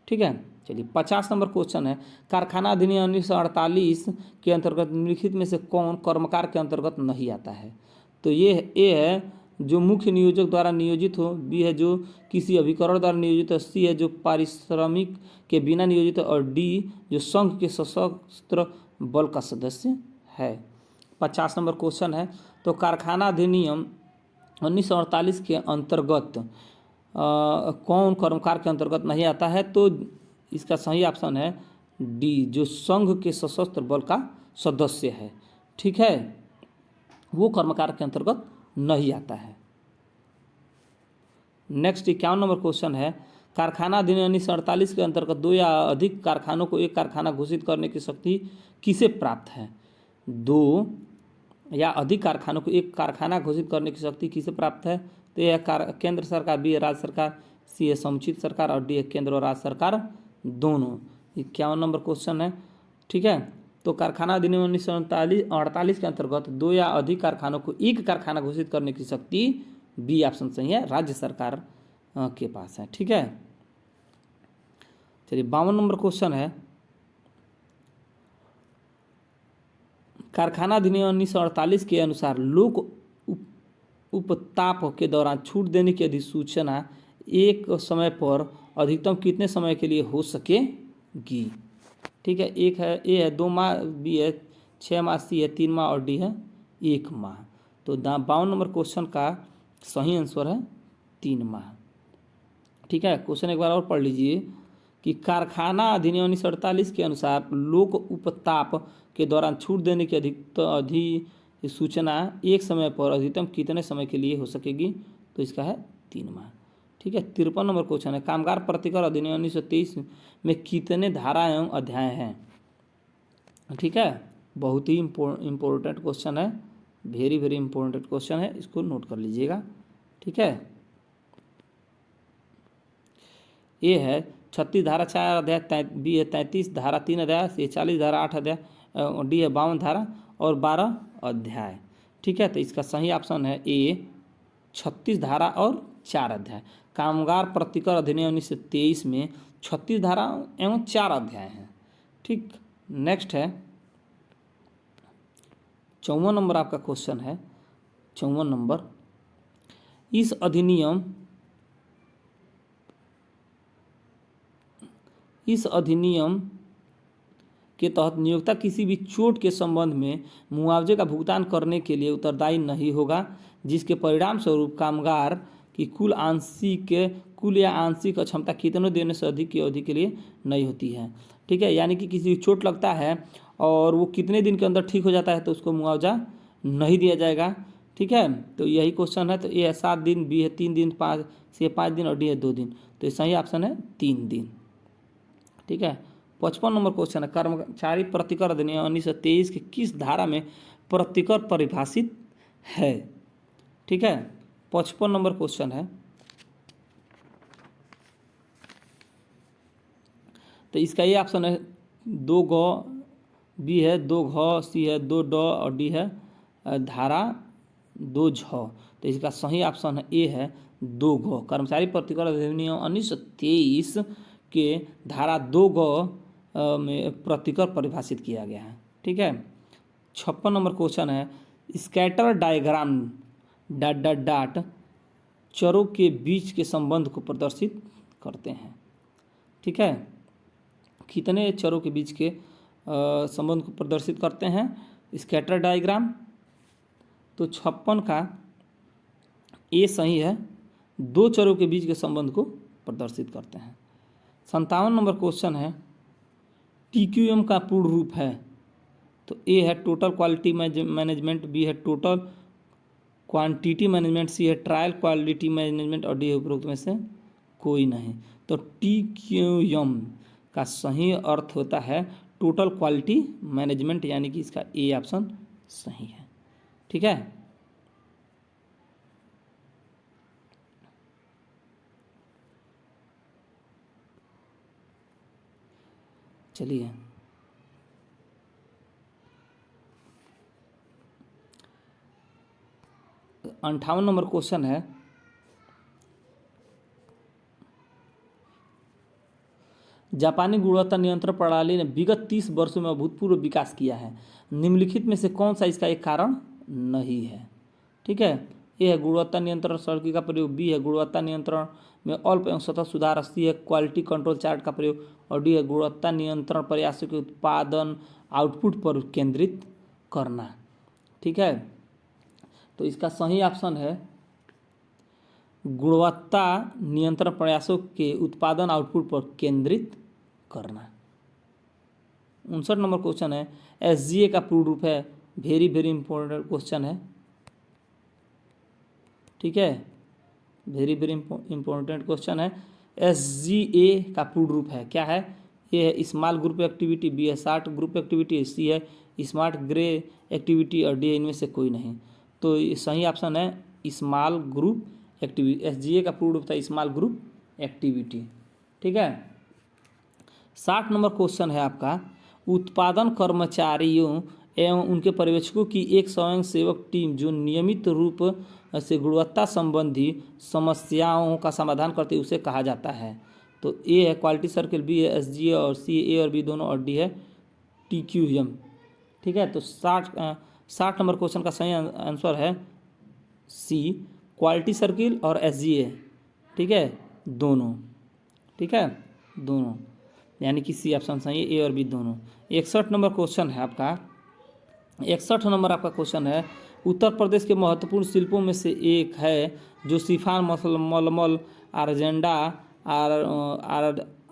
ठीक है, चलिए 50 नंबर क्वेश्चन है, कारखाना अधिनियम 1948 के अंतर्गत निम्नलिखित में से कौन कर्मकार के अंतर्गत नहीं आता है? तो ये ए है जो मुख्य नियोजक द्वारा नियोजित हो, बी है जो किसी अभिकरण द्वारा नियोजित हो, सी है जो पारिश्रमिक के बिना नियोजित हो, और डी जो संघ के सशस्त्र बल का सदस्य है। 50 नंबर क्वेश्चन है, तो कारखाना अधिनियम 1948 के अंतर्गत कौन कर्मकार के अंतर्गत नहीं आता है? तो इसका सही ऑप्शन है डी जो संघ के सशस्त्र बल का सदस्य है। ठीक है, वो कर्मकार के अंतर्गत नहीं आता है। नेक्स्ट 51 नंबर क्वेश्चन है, कारखाना अधिनियम 1948 के अंतर्गत दो या अधिक कारखानों को एक कारखाना घोषित करने की शक्ति किसे प्राप्त है? दो या अधिक कारखानों को एक कारखाना घोषित करने की शक्ति किसे प्राप्त है? तो यह केंद्र सरकार, बी है राज्य सरकार, सी है समुचित सरकार, और डी है केंद्र और राज्य सरकार दोनों। 51 नंबर क्वेश्चन है। ठीक है, तो कारखाना अधिनियम 1948 के अंतर्गत दो या अधिक कारखानों को एक कारखाना घोषित करने की शक्ति, बी ऑप्शन सही है, राज्य सरकार के पास है। ठीक है, चलिए 52 नंबर क्वेश्चन है, कारखाना अधिनियम 1948 के अनुसार लोक उपताप के दौरान छूट देने की अधिसूचना एक समय पर अधिकतम कितने समय के लिए हो सकेगी? ठीक है, एक है ए है 2 माह, बी है 6 माह, सी है 3 माह, और डी है 1 माह। तो 52 नंबर क्वेश्चन का सही आंसर है 3 माह। ठीक है, क्वेश्चन एक बार और पढ़ लीजिए कि कारखाना अधिनियम 1948 के अनुसार लोक उपताप के दौरान छूट देने की अधिसूचना एक समय पर अधिकतम कितने समय के लिए हो सकेगी? तो इसका है 3 माह। ठीक है, 53 नंबर क्वेश्चन है, कामगार प्रतिकर अधिनियम 1923 में कितने धारा एवं अध्याय हैं? ठीक है, बहुत ही इम्पोर्टेंट क्वेश्चन है, वेरी वेरी इंपॉर्टेंट क्वेश्चन है, इसको नोट कर लीजिएगा। ठीक है, ए है 36 धारा 4 अध्याय, बी है 33 धारा 3 अध्याय, सी 40 धारा 8 अध्याय, डी है 52 धारा और 12 अध्याय। ठीक है, तो इसका सही ऑप्शन है ए 36 धारा और 4 अध्याय। कामगार प्रतिकर अधिनियम 1923 में 36 धारा एवं 4 अध्याय हैं। ठीक, नेक्स्ट है 54 नंबर आपका क्वेश्चन है। 54 नंबर, इस अधिनियम के तहत नियोक्ता किसी भी चोट के संबंध में मुआवजे का भुगतान करने के लिए उत्तरदायी नहीं होगा, जिसके परिणाम स्वरूप कामगार की कुल या आंशिक अक्षमता कितनों दिनों से अधिक की अवधि के लिए नहीं होती है। ठीक है, यानी कि किसी चोट लगता है और वो कितने दिन के अंदर ठीक हो जाता है तो उसको मुआवजा नहीं दिया जाएगा। ठीक है, तो यही क्वेश्चन है। तो ए है 7 दिन, बी है 3 दिन, सी है 5 दिन और डी है 2 दिन। तो सही ऑप्शन है 3 दिन। ठीक है, 55 नंबर क्वेश्चन है, कर्मचारी प्रतिकर अधिनियम 1923 के किस धारा में प्रतिकर परिभाषित है? ठीक है, 55 नंबर क्वेश्चन है। तो इसका ये ऑप्शन है 2 ग, बी है 2 घ, सी है 2 ड और डी है धारा 2 झ। तो इसका सही ऑप्शन है ए है 2 घ। कर्मचारी प्रतिकर अधिनियम 1923 के धारा 2 ग में प्रतिकर परिभाषित किया गया है। ठीक है, 56 नंबर क्वेश्चन है, स्कैटर डायग्राम ... चरों के बीच के संबंध को प्रदर्शित करते हैं। ठीक है, कितने चरों के बीच के संबंध को प्रदर्शित करते हैं स्कैटर डायग्राम? तो 56 का ए सही है, 2 चरों के बीच के संबंध को प्रदर्शित करते हैं। 57 नंबर क्वेश्चन है, TQM का पूर्ण रूप है? तो ए है टोटल क्वालिटी मैनेजमेंट, बी है टोटल क्वांटिटी मैनेजमेंट सी है ट्रायल क्वालिटी मैनेजमेंट और डी है उपरोक्त में से कोई नहीं। तो TQM का सही अर्थ होता है टोटल क्वालिटी मैनेजमेंट, यानी कि इसका ए ऑप्शन सही है। ठीक है, चलिए 58 नंबर क्वेश्चन है, जापानी गुणवत्ता नियंत्रण प्रणाली ने विगत 30 वर्षों में अभूतपूर्व विकास किया है, निम्नलिखित में से कौन सा इसका एक कारण नहीं है। ठीक है, ए है गुणवत्ता नियंत्रण सर्किल का प्रयोग, बी है गुणवत्ता नियंत्रण में अल्प एवं सतत सुधार, सी है क्वालिटी कंट्रोल चार्ट का प्रयोग और डी है गुणवत्ता नियंत्रण प्रयासों के उत्पादन आउटपुट पर केंद्रित करना। ठीक है, तो इसका सही ऑप्शन है गुणवत्ता नियंत्रण प्रयासों के उत्पादन आउटपुट पर केंद्रित करना। 59 नंबर क्वेश्चन है, SGA का पूर्ण रूप है, वेरी वेरी इंपॉर्टेंट क्वेश्चन है। ठीक है, वेरी वेरी इंपॉर्टेंट क्वेश्चन है। SGA का पूर्ण रूप है क्या है? ए है स्मॉल ग्रुप एक्टिविटी, बी है शार्ट ग्रुप एक्टिविटी, सी है स्मार्ट ग्रे एक्टिविटी और डी है इनमें से कोई नहीं। तो सही ऑप्शन है स्मॉल ग्रुप एक्टिविटी। SGA का पूर्ण रूप था स्मॉल ग्रुप एक्टिविटी। ठीक है, 60 नंबर क्वेश्चन है आपका, उत्पादन कर्मचारियों एवं उनके पर्यवेक्षकों की एक स्वयंसेवक टीम जो नियमित रूप से गुणवत्ता संबंधी समस्याओं का समाधान करती है उसे कहा जाता है। तो ए है क्वालिटी सर्किल, बी है SGA और सी ए और बी दोनों और डी है TQM। ठीक है, तो 60 नंबर क्वेश्चन का सही आंसर है सी क्वालिटी सर्किल और SGA। ठीक है, दोनों। ठीक है, दोनों, यानी कि सी ऑप्शन सही है, ए और बी दोनों। 61 नंबर क्वेश्चन है आपका, 61 नंबर आपका क्वेश्चन है, उत्तर प्रदेश के महत्वपूर्ण शिल्पों में से एक है जो शिफॉन, मलमल, आर्जेंडा,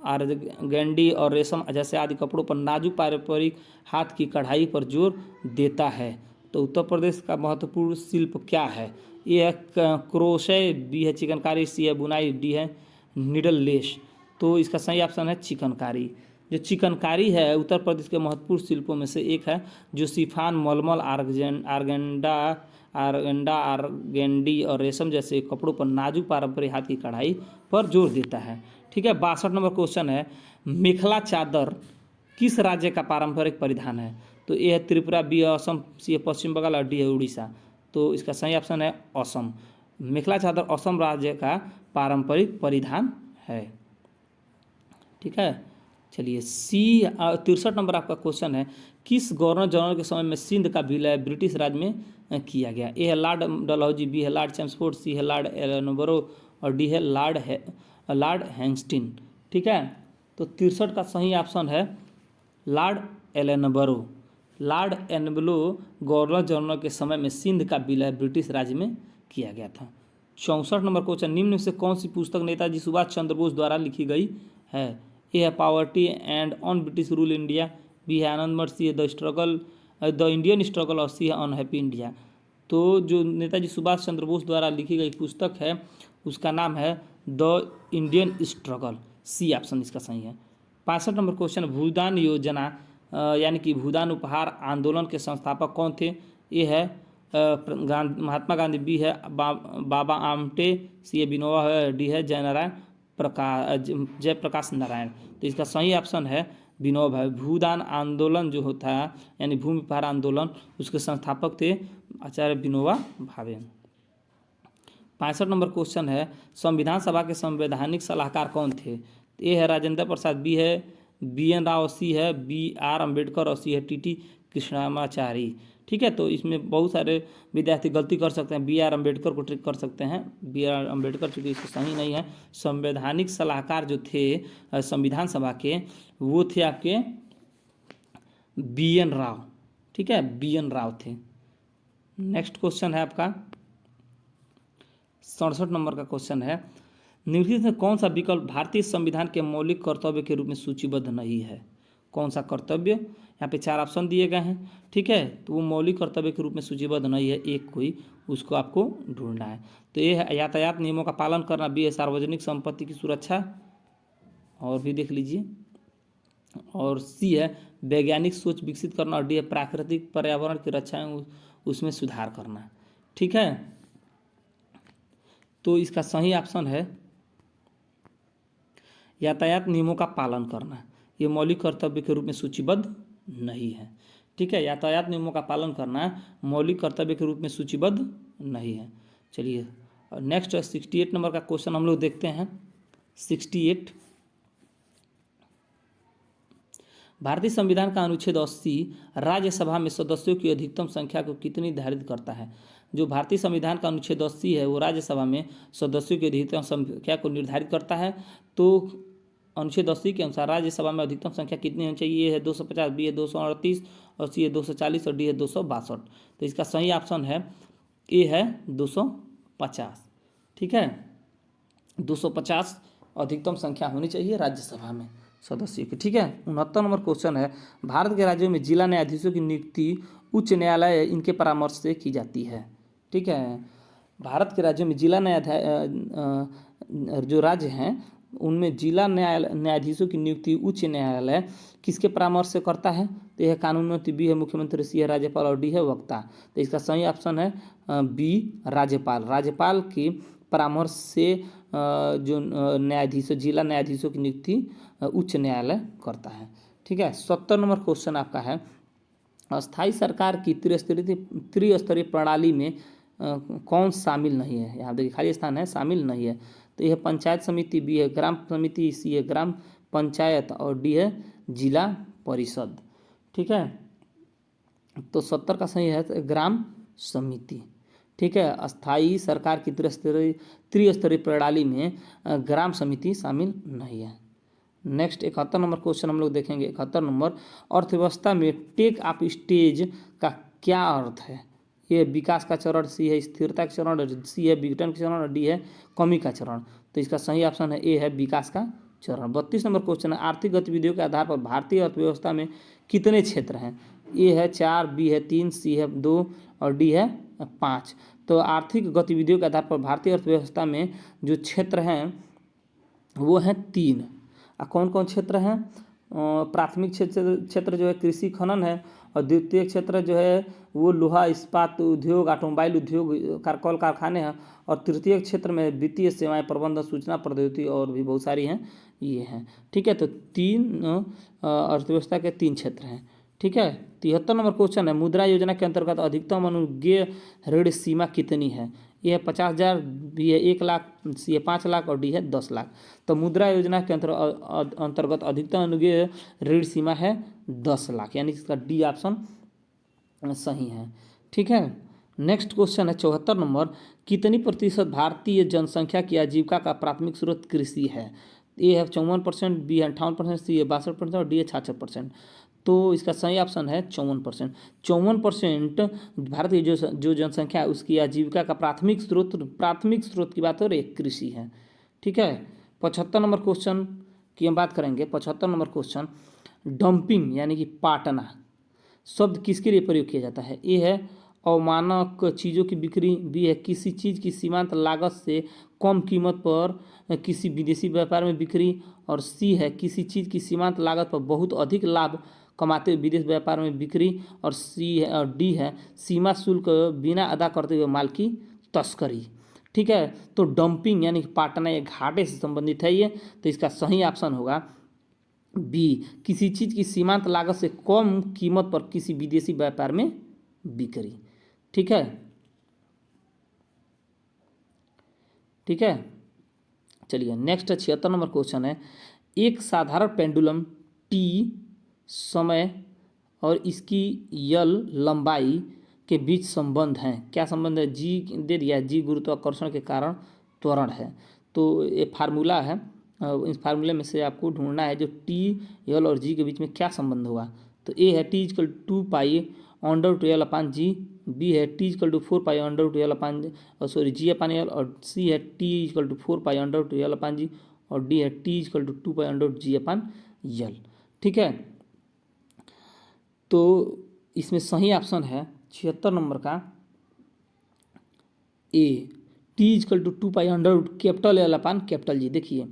आर्गेंडी और रेशम जैसे आदि कपड़ों पर नाजुक पारंपरिक हाथ की कढ़ाई पर जोर देता है। तो उत्तर प्रदेश का महत्वपूर्ण शिल्प क्या है? ए है क्रोशे, बी है चिकनकारी, सी है बुनाई, डी है निडल लेस। तो इसका सही ऑप्शन है चिकनकारी। जो चिकनकारी है उत्तर प्रदेश के महत्वपूर्ण शिल्पों में से एक है जो शिफॉन, मलमल, आर्गेंडी और रेशम जैसे कपड़ों पर नाजुक पारंपरिक हाथ की कढ़ाई पर जोर देता है। ठीक है, 62 नंबर क्वेश्चन है, मेखला चादर किस राज्य का पारंपरिक परिधान है? तो ए है त्रिपुरा, बी है असम, सी है पश्चिम बंगाल और डी है उड़ीसा। तो इसका सही ऑप्शन है असम। मेखला चादर असम राज्य का पारंपरिक परिधान है। ठीक है, चलिए सी 63 नंबर आपका क्वेश्चन है, किस गवर्नर जनरल के समय में सिंध का विलय ब्रिटिश राज में किया गया? ए है लॉर्ड डलहौजी, बी है लॉर्ड चैम्सफोर्ड, सी है लॉर्ड एलनबरो और डी है लॉर्ड हैंगस्टिन। ठीक है, तो 63 का सही ऑप्शन है Lord Ellenborough. Lord Ellenborough governor general के समय में सिंध का विलय ब्रिटिश राज्य में किया गया था। 64 नंबर क्वेश्चन, निम्न में से कौन सी पुस्तक नेताजी सुभाष चंद्र बोस द्वारा लिखी गई है? ए है poverty and on British rule India, B है आनंद, सी है द इंडियन स्ट्रगल और सी है अनहैप्पी इंडिया। तो जो नेताजी सुभाष चंद्र बोस द्वारा लिखी गई पुस्तक है उसका नाम है the Indian struggle, C option इसका सही है। 65 नंबर क्वेश्चन, भूदान योजना यानी कि भूदान उपहार आंदोलन के संस्थापक कौन थे? ए है महात्मा गांधी, बी है बाबा आमटे, सी है विनोबा है, डी है जयप्रकाश नारायण। तो इसका सही ऑप्शन है विनोबा भावे। भूदान आंदोलन जो होता है यानी भूमि उपहार आंदोलन उसके संस्थापक थे आचार्य विनोबा भावे। 65 नंबर क्वेश्चन है, संविधान सभा के संवैधानिक सलाहकार कौन थे? ए है राजेंद्र प्रसाद, बी है BN राव, सी है BR अम्बेडकर और सी है TT कृष्णमाचारी। ठीक है, तो इसमें बहुत सारे विद्यार्थी गलती कर सकते हैं, BR अम्बेडकर को ट्रिक कर सकते हैं। BR अम्बेडकर चूँकि इसको सही नहीं है। संवैधानिक सलाहकार जो थे संविधान सभा के वो थे आपके BN राव। ठीक है, BN राव थे। नेक्स्ट क्वेश्चन है आपका 67 नंबर का क्वेश्चन है, निम्नलिखित में कौन सा विकल्प भारतीय संविधान के मौलिक कर्तव्य के रूप में सूचीबद्ध नहीं है? कौन सा कर्तव्य, यहाँ पे 4 ऑप्शन दिए गए हैं, ठीक है। तो वो मौलिक कर्तव्य के रूप में सूचीबद्ध नहीं है, एक कोई उसको आपको ढूंढना है। तो ये है यातायात नियमों का पालन करना, बी है सार्वजनिक संपत्ति की सुरक्षा, और भी देख लीजिए, और सी है वैज्ञानिक सोच विकसित करना, और डी है प्राकृतिक पर्यावरण की रक्षा उसमें सुधार करना, ठीक है। तो इसका सही ऑप्शन है यातायात नियमों का पालन करना, ये मौलिक कर्तव्य के रूप में सूचीबद्ध नहीं है, ठीक है। यातायात नियमों का पालन करना मौलिक कर्तव्य के रूप में सूचीबद्ध नहीं है। चलिए नेक्स्ट 68 नंबर का क्वेश्चन हम लोग देखते हैं। 68, भारतीय संविधान का अनुच्छेद 80 राज्यसभा में सदस्यों की अधिकतम संख्या को कितनी निर्धारित करता है। जो भारतीय संविधान का अनुच्छेद 80 है वो राज्यसभा में सदस्यों की अधिकतम संख्या को निर्धारित करता है। तो अनुच्छेद 80 के अनुसार राज्यसभा में अधिकतम संख्या कितनी होनी चाहिए। ए है 250, बी है 238, और सी है 240, और डी है 262। तो इसका सही ऑप्शन है ए है 250, ठीक है। 250 अधिकतम संख्या होनी चाहिए राज्यसभा में सदस्यों की, ठीक है। 69 नंबर क्वेश्चन है, भारत के राज्यों में जिला न्यायाधीशों की नियुक्ति उच्च न्यायालय इनके परामर्श से की जाती है, ठीक है। भारत के राज्यों में जिला न्यायाधीश जो राज्य हैं उनमें जिला न्यायाधीशों की नियुक्ति उच्च न्यायालय किसके परामर्श से करता है। तो यह कानून मंत्री, बी है मुख्यमंत्री, सी है राज्यपाल, और डी है वक्ता। तो इसका सही ऑप्शन है बी राज्यपाल। राज्यपाल के परामर्श से जो न्यायाधीशों जिला न्यायाधीशों की नियुक्ति उच्च न्यायालय करता है, ठीक है। 70 नंबर क्वेश्चन आपका है, अस्थायी सरकार की त्रिस्तरीय प्रणाली में कौन शामिल नहीं है। यहाँ देखिए खाली स्थान है, शामिल नहीं है। तो यह पंचायत समिति, बी है ग्राम समिति, सी है ग्राम पंचायत, और डी है जिला परिषद, ठीक है। तो 70 का सही है ग्राम समिति, ठीक है। अस्थायी सरकार की त्रिस्तरीय प्रणाली में ग्राम समिति शामिल नहीं है। नेक्स्ट 71 नंबर क्वेश्चन हम लोग देखेंगे। 71 नंबर, अर्थव्यवस्था में टेक ऑफ स्टेज का क्या अर्थ है। ये विकास का चरण, सी है स्थिरता का चरण, सी है विघटन का चरण, और डी है कमी का चरण। तो इसका सही ऑप्शन है ए है विकास का चरण। 32 नंबर क्वेश्चन है, आर्थिक गतिविधियों के आधार पर भारतीय अर्थव्यवस्था में कितने क्षेत्र हैं। ए है 4, बी है 3, सी है 2, और डी है 5। तो आर्थिक गतिविधियों के आधार पर भारतीय अर्थव्यवस्था में जो क्षेत्र हैं वो हैं 3। कौन कौन क्षेत्र हैं। प्राथमिक क्षेत्र जो है कृषि खनन है, और द्वितीय क्षेत्र जो है वो लोहा इस्पात उद्योग, ऑटोमोबाइल उद्योग, कल कारखाने हैं, और तृतीय क्षेत्र में वित्तीय सेवाएं, प्रबंधन, सूचना प्रौद्योगिकी, और भी बहुत सारी हैं ये हैं, ठीक है। तो 3 अर्थव्यवस्था के 3 क्षेत्र हैं, ठीक है। 73 नंबर क्वेश्चन है, मुद्रा योजना के अंतर्गत अधिकतम अनुज्ञेय ऋण सीमा कितनी है। ये है 50,000, बी है 1 लाख, सी है 5 लाख, और डी है 10 लाख। तो मुद्रा योजना के अंतर्गत अधिकतम अनुज्ञेय ऋण सीमा है 10 लाख, यानी इसका डी ऑप्शन सही है, ठीक है। नेक्स्ट क्वेश्चन है 74 नंबर, कितनी प्रतिशत भारतीय जनसंख्या की आजीविका का प्राथमिक स्रोत कृषि है। ए है 54%, बी है 58%, सी है 62%, और डी है 66%। तो इसका सही ऑप्शन है 54%। 54% भारत की जो जनसंख्या है उसकी आजीविका का प्राथमिक स्रोत की बात हो रही है कृषि है, ठीक है। 75 नंबर क्वेश्चन की हम बात करेंगे। 75 नंबर क्वेश्चन, डंपिंग यानी कि पाटना शब्द किसके लिए प्रयोग किया जाता है। ए है अवमानक चीज़ों की बिक्री, बी है किसी चीज़ की सीमांत लागत से कम कीमत पर किसी विदेशी व्यापार में बिक्री, और सी है किसी चीज़ की सीमांत लागत पर बहुत अधिक लाभ कमाते हुए विदेश व्यापार में बिक्री, और सी है और डी है सीमा शुल्क बिना अदा करते हुए माल की तस्करी, ठीक है। तो डंपिंग यानी कि पाटना ये घाटे से संबंधित है ये। तो इसका सही ऑप्शन होगा बी, किसी चीज़ की सीमांत लागत से कम कीमत पर किसी विदेशी व्यापार में बिक्री, ठीक है, ठीक है। चलिए नेक्स्ट 76 नंबर क्वेश्चन है, एक साधारण पेंडुलम टी समय और इसकी यल लंबाई के बीच संबंध है। क्या संबंध है। जी दे दिया है, जी गुरुत्वाकर्षण के कारण त्वरण है। तो ये फार्मूला है, इस फार्मूले में से आपको ढूंढना है जो टी यल और जी के बीच में क्या संबंध होगा। तो ए है T equal 2 pi under two L upon G, B है T equal to 4 pi under two L upon G upon L, और सी है T equal to 4 pi under two L upon G, और डी है T equal to 2 pi under G upon L, ठीक है। तो इसमें सही ऑप्शन है 76 नंबर का A, T equal to 2 pi under root capital L upon capital G. देखिए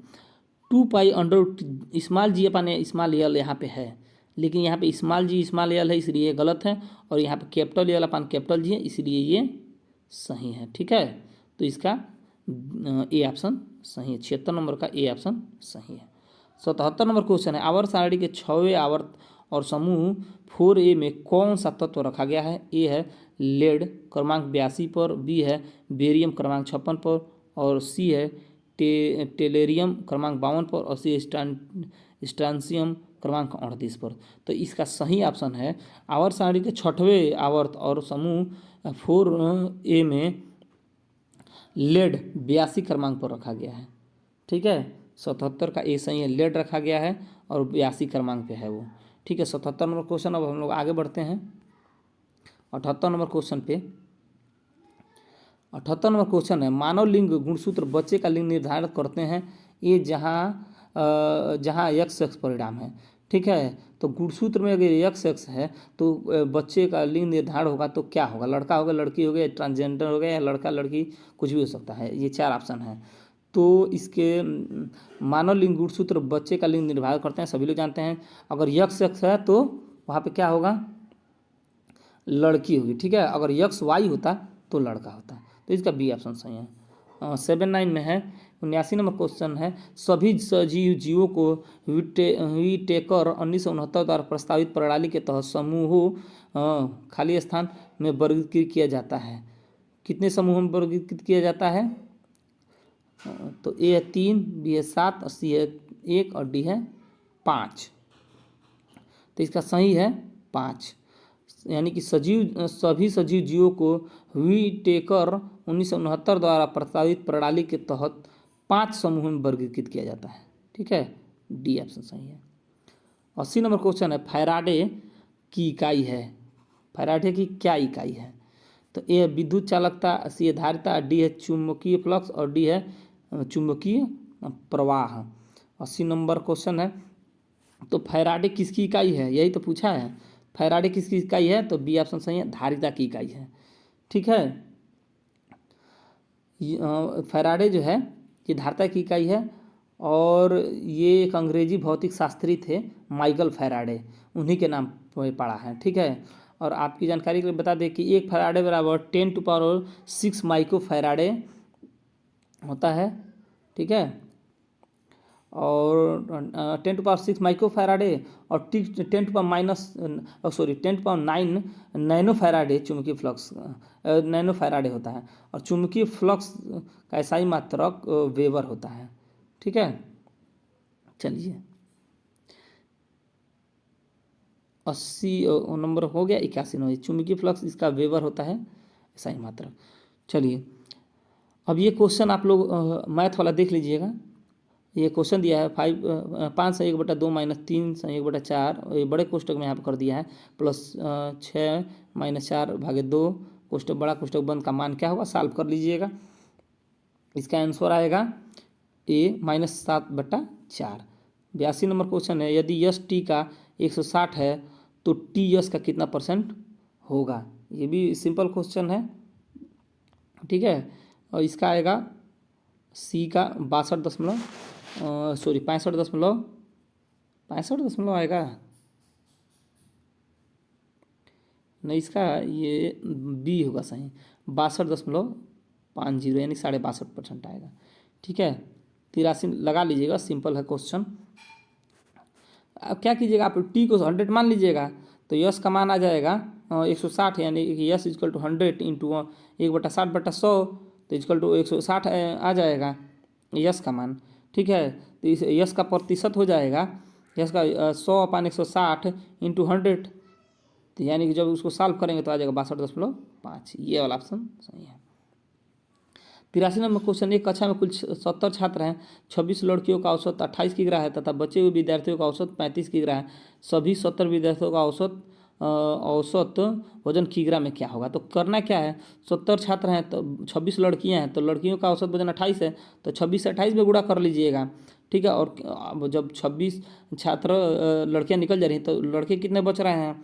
2 pi under root small G upon small L यहाँ पे है, लेकिन यहाँ पे स्मॉल जी स्मॉल एल है इसलिए ये गलत है, और यहाँ पे कैपिटल एल अपान कैपिटल जी है इसलिए ये सही है। ठीक है, तो इसका ए ऑप्शन सही है, 76 नंबर का ए ऑप्शन सही है। 77 नंबर क्वेश्चन है, आवर्त सारणी के 6वें आवर्त और समूह 4A में कौन सा तत्व रखा गया है? ए है लेड क्रमांक 82 पर, बी है बेरियम क्रमांक 56 पर, और सी है टेलेरियम क्रमांक 52 पर, और सी स्ट्रांसियम क्रमांक 38 पर। तो इसका सही ऑप्शन है आवर्त सारणी के 6वें आवर्त और समूह 4A में लेड 82 क्रमांक पर रखा गया है। ठीक है, 77 का ए सही है, लेड रखा गया है और 82 क्रमांक पे है वो। ठीक है, 77 नंबर क्वेश्चन। अब हम लोग आगे बढ़ते हैं 78 नंबर क्वेश्चन पे। 78 नंबर क्वेश्चन है, मानव लिंग गुणसूत्र बच्चे का लिंग निर्धारित करते हैं ये जहाँ एक्स एक्स परिणाम है। ठीक है, तो गुणसूत्र में अगर एक्स एक्स है तो बच्चे का लिंग निर्धारण होगा तो क्या होगा? लड़का होगा, लड़की होगा, ट्रांसजेंडर होगा, या लड़का लड़की कुछ भी हो सकता है। ये 4 ऑप्शन है। तो इसके मानव लिंग गुणसूत्र बच्चे का लिंग निर्धारित करते हैं, सभी लोग जानते हैं। अगर यक्स एक्स है तो वहाँ पे क्या होगा? लड़की होगी। ठीक है, अगर यक्स वाई होता तो लड़का होता। तो इसका बी ऑप्शन सही है। 79 में है 79 नंबर क्वेश्चन है, सभी सजीव जीवों को विटेकर 1969 द्वारा प्रस्तावित प्रणाली के तहत समूहों खाली स्थान में वर्गीकृत किया जाता है। कितने समूहों में वर्गीकृत किया जाता है? तो ए है 3, बी है 7, सी है 1 और डी है 5। तो इसका सही है 5, यानी कि सभी सजीव जीवों को विटेकर 1969 द्वारा प्रस्तावित प्रणाली के तहत 5 समूहों में वर्गीकृत किया जाता है। ठीक है, डी ऑप्शन सही है। 80 नंबर क्वेश्चन है, फैराडे की इकाई है। फैराडे की क्या इकाई है? तो ए है विद्युत चालकता, सी है धारिता, डी है चुंबकीय फ्लक्स और डी है चुंबकीय प्रवाह। 80 नंबर क्वेश्चन है, तो फैराडे किसकी इकाई है? यही तो पूछा है, फैराडे किसकी इकाई है? तो बी ऑप्शन सही है, धारिता की इकाई है। ठीक है, फैराडे जो है ये धारिता की इकाई है, और ये एक अंग्रेजी भौतिक शास्त्री थे माइकल फैराडे, उन्हीं के नाम पर पड़ा है। ठीक है, और आपकी जानकारी के लिए बता दें कि 1 फैराडे बराबर 10⁻6 माइक्रो फैराडे होता है। ठीक है, और 10⁻6 माइक्रो फैराडे और 10⁻9 नैनो फैराडे चुंबकीय फ्लक्स नैनो फैराडे होता है, और चुंबकीय फ्लक्स का इकाई मात्रक वेबर होता है। ठीक है, चलिए 80 नंबर हो गया। 81 नंबर चुंबकीय फ्लक्स इसका वेबर होता है इकाई मात्रक। चलिए अब ये क्वेश्चन आप लोग मैथ वाला देख लीजिएगा। ये क्वेश्चन दिया है 5/1/2 - 3/1/4, ये बड़े कोष्टक में यहाँ पर कर दिया है, प्लस 6 - 4/2 कोष्टक बड़ा कोष्टक बंद का मान क्या होगा? सॉल्व कर लीजिएगा। इसका आंसर आएगा ए -7/4। 82 नंबर क्वेश्चन है, यदि यस टी का 160 है तो टी यस का कितना % होगा? ये भी सिंपल क्वेश्चन है। ठीक है, और इसका आएगा सी का 65.65 आएगा। नहीं, इसका ये बी होगा सही, 62.50 यानी 62.5% आएगा। ठीक है, 83 लगा लीजिएगा, सिंपल है क्वेश्चन। अब क्या कीजिएगा, आप टी को 100 मान लीजिएगा तो यस का मान आ जाएगा 160, यानी कि यस इजकल टू 100 इंटू 1/60/100, तो इजकल टू 160 आ जाएगा यस का मान। ठीक है, तो इस यस का प्रतिशत हो जाएगा, यस का 100/160 इंटू 100, तो यानी कि जब उसको सॉल्व करेंगे तो आ जाएगा 62.5। ये वाला ऑप्शन सही है। 83 नंबर क्वेश्चन, एक कक्षा में कुल 70 छात्र हैं, 26 लड़कियों का औसत 28 किग्रा है तथा बचे हुए विद्यार्थियों का औसत 35 किग्रा है। सभी 70 विद्यार्थियों का औसत वजन किग्रा में क्या होगा? तो करना क्या है, 70 छात्र हैं तो 26 लड़कियां हैं, तो लड़कियों का औसत वजन 28 है, तो 26 से 28 में गुणा कर लीजिएगा। ठीक है, और जब 26 छात्र लड़कियां निकल जा रही हैं तो लड़के कितने बच रहे हैं?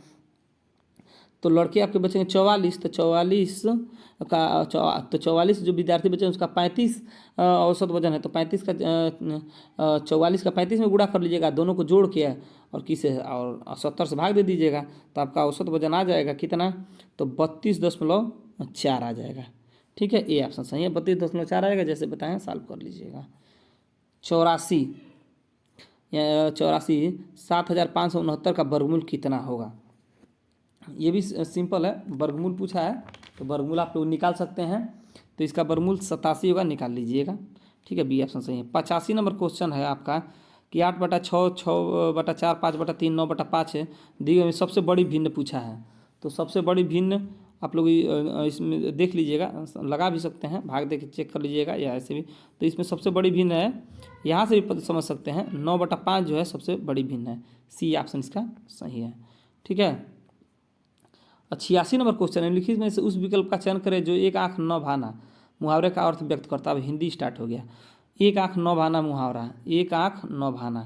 तो लड़के आपके बचेंगे 44, तो 44 का तो 44 जो विद्यार्थी बचे उसका 35 औसत वजन है, तो 35 का 44 का 35 में गुणा कर लीजिएगा, दोनों को जोड़ के और किसे और 70 से भाग दे दीजिएगा, तो आपका औसत वजन आ जाएगा कितना, तो 32.4 आ जाएगा। ठीक है, ए ऑप्शन सही है, 32.4 आएगा, जैसे बताएं सॉल्व कर लीजिएगा। 84 7,569 का वर्गमूल कितना होगा, ये भी सिंपल है, वर्गमूल पूछा है तो वर्गमूल आप लोग निकाल सकते हैं, तो इसका वर्गमूल 87 होगा, निकाल लीजिएगा। ठीक है, बी ऑप्शन सही है। 85 नंबर क्वेश्चन है आपका कि 8/6, 6/4, 5/3, 9/5 है, दी गई में सबसे बड़ी भिन्न पूछा है। तो सबसे बड़ी भिन्न आप लोग इसमें देख लीजिएगा, लगा भी सकते हैं, भाग दे के चेक कर लीजिएगा या ऐसे भी। तो इसमें सबसे बड़ी भिन्न है, यहाँ से भी समझ सकते हैं, 9/5 जो है सबसे बड़ी भिन्न है, सी ऑप्शन इसका सही है। ठीक है, 86 नंबर क्वेश्चन है, निम्नलिखित में से उस विकल्प का चयन करें जो एक आँख न भाना मुहावरे का अर्थ व्यक्त करता है। अब हिंदी स्टार्ट हो गया। एक आँख न भाना मुहावरा, एक आँख न भाना।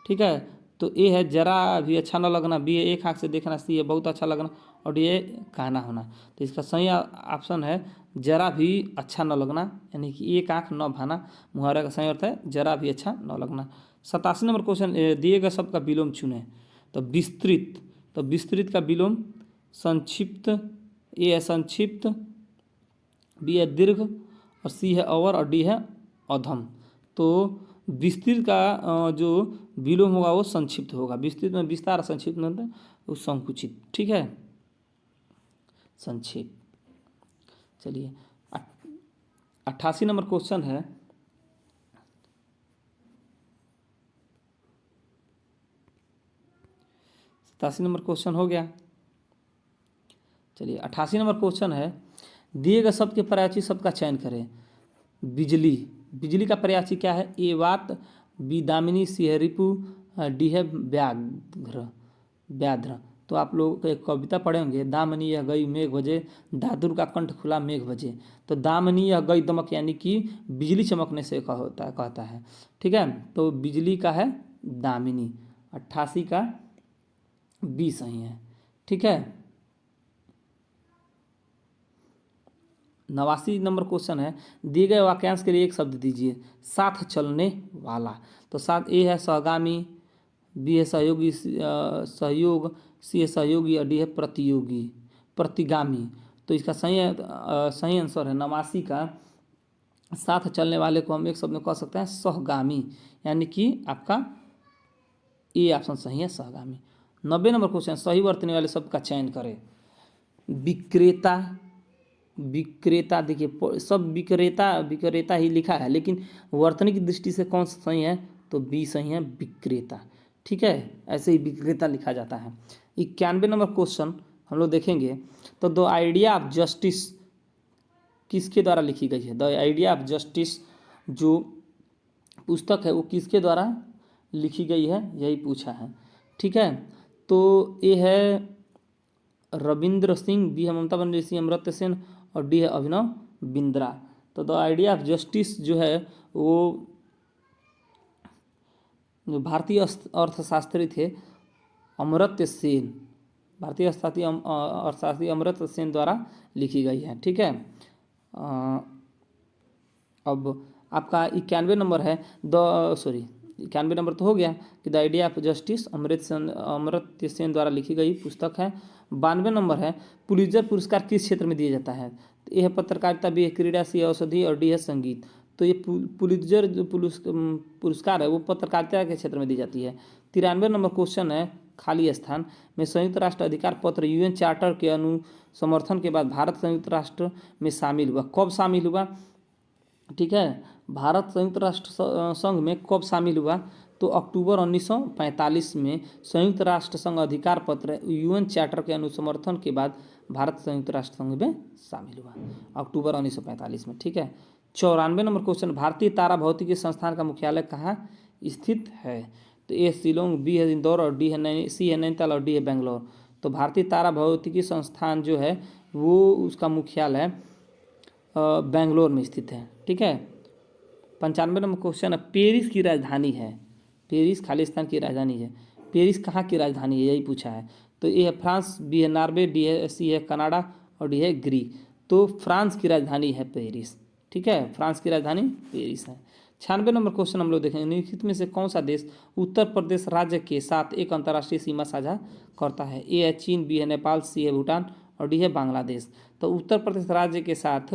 ठीक है, तो ए है जरा भी अच्छा न लगना, बी है एक आँख से देखना, सी है बहुत अच्छा लगना, और डी है कहना होना। तो इसका सही ऑप्शन है जरा भी अच्छा न लगना, यानी कि एक आँख न भाना मुहावरे का सही अर्थ है जरा भी अच्छा न लगना। 87 नंबर क्वेश्चन, दिए गए शब्द का विलोम चुने। तो विस्तृत, तो विस्तृत का विलोम संक्षिप्त, ए है संक्षिप्त, बी है दीर्घ, और सी है अवर, और डी है अधम। तो विस्तृत का जो विलोम होगा वो संक्षिप्त होगा। विस्तृत में विस्तार, संक्षिप्त में वो संकुचित। ठीक है, संक्षिप्त। चलिए 88 नंबर क्वेश्चन है, सतासी नंबर क्वेश्चन हो गया। चलिए 88 नंबर क्वेश्चन है, दिए गए शब्द के पर्यायवाची शब्द का चयन करें। बिजली, बिजली का पर्यायवाची क्या है, ए वात, बी दामिनी, सी है रिपु, डी है व्याघ्र, व्याघ्र। तो आप लोग एक कविता पढ़े होंगे, दामनी यह गई मेघ बजे, दादुर का कंठ खुला मेघ बजे। तो दामनी यह गई दमक, यानी कि बिजली चमकने से कहता है। ठीक है, तो बिजली का है दामिनी, 88 का बी सही है। ठीक है, 89 नंबर क्वेश्चन है, दिए गए वाक्यांश के लिए एक शब्द दीजिए। साथ चलने वाला, तो साथ ए है सहगामी, बी है सहयोगी, सहयोग, सी है सहयोगी, और डी है प्रतियोगी, प्रतिगामी। तो इसका सही आंसर है 89 का, साथ चलने वाले को हम एक शब्द में कह सकते हैं सहगामी, यानी कि आपका ए ऑप्शन सही है, सहगामी। 90 नंबर क्वेश्चन, सही वर्तने वाले शब्द का चयन करें। विक्रेता, विक्रेता, देखिए सब विक्रेता विक्रेता ही लिखा है, लेकिन वर्तनी की दृष्टि से कौन सा सही है, तो बी सही है, विक्रेता। ठीक है, ऐसे ही विक्रेता लिखा जाता है। 91 नंबर क्वेश्चन हम लोग देखेंगे, तो द आइडिया ऑफ जस्टिस किसके द्वारा लिखी गई है। द आइडिया ऑफ जस्टिस जो पुस्तक है वो किसके द्वारा लिखी गई है, यही पूछा है। ठीक है, तो ये है रविंद्र सिंह, बी है ममता बनर्जी, सी अमर्त्य सेन, और डी है अभिनव बिंद्रा। तो द आइडिया ऑफ जस्टिस जो है वो जो भारतीय अर्थशास्त्री थे अमर्त्य सेन, भारतीय अर्थशास्त्री अमर्त्य सेन द्वारा लिखी गई है। ठीक है, अब आपका 91 नंबर है, 91 नंबर तो हो गया कि the idea of justice Amartya Sen द्वारा लिखी गई पुस्तक है। 92 नंबर है, पुलित्जर पुरस्कार किस क्षेत्र में दिया जाता है। तो ए है पत्रकारिता, बी है क्रीड़ा, सी है औषधि, और डी है संगीत। तो ये पुलित्जर जो पुरस्कार है वो पत्रकारिता के क्षेत्र में दी जाती है। 93 नंबर क्वेश्चन है, खाली स्थान में संयुक्त राष्ट्र अधिकार पत्र यूएन चार्टर के समर्थन के बाद भारत संयुक्त राष्ट्र में शामिल हुआ, कब शामिल हुआ। ठीक है, भारत संयुक्त राष्ट्र संघ में कब शामिल हुआ, तो अक्टूबर 1945 में संयुक्त राष्ट्र संघ अधिकार पत्र यूएन चार्टर के अनुसमर्थन के बाद भारत संयुक्त राष्ट्र संघ में शामिल हुआ अक्टूबर 1945 में। ठीक है, 94 नंबर क्वेश्चन, भारतीय तारा भौतिकी संस्थान का मुख्यालय कहाँ स्थित है। तो ए शिलोंग, बी है इंदौर, और डी है सी है नैनीताल, और डी है बेंगलोर। तो भारतीय तारा भौतिकी संस्थान जो है वो उसका मुख्यालय बेंगलोर में स्थित है। ठीक है, 95 नंबर क्वेश्चन है, पेरिस की राजधानी है, पेरिस खालिस्तान की राजधानी है, पेरिस कहाँ की राजधानी है, यही पूछा है। तो ए है फ्रांस, बी है नॉर्वे, डी है सी है कनाडा और डी है ग्रीक। तो फ्रांस की राजधानी है पेरिस। ठीक है, फ्रांस की राजधानी पेरिस है। 96 नंबर क्वेश्चन हम लोग देखेंगे, निम्नलिखित में से कौन सा देश उत्तर प्रदेश राज्य के साथ एक अंतर्राष्ट्रीय सीमा साझा करता है? ए है चीन, बी है नेपाल, सी है भूटान और डी है बांग्लादेश। तो उत्तर प्रदेश राज्य के साथ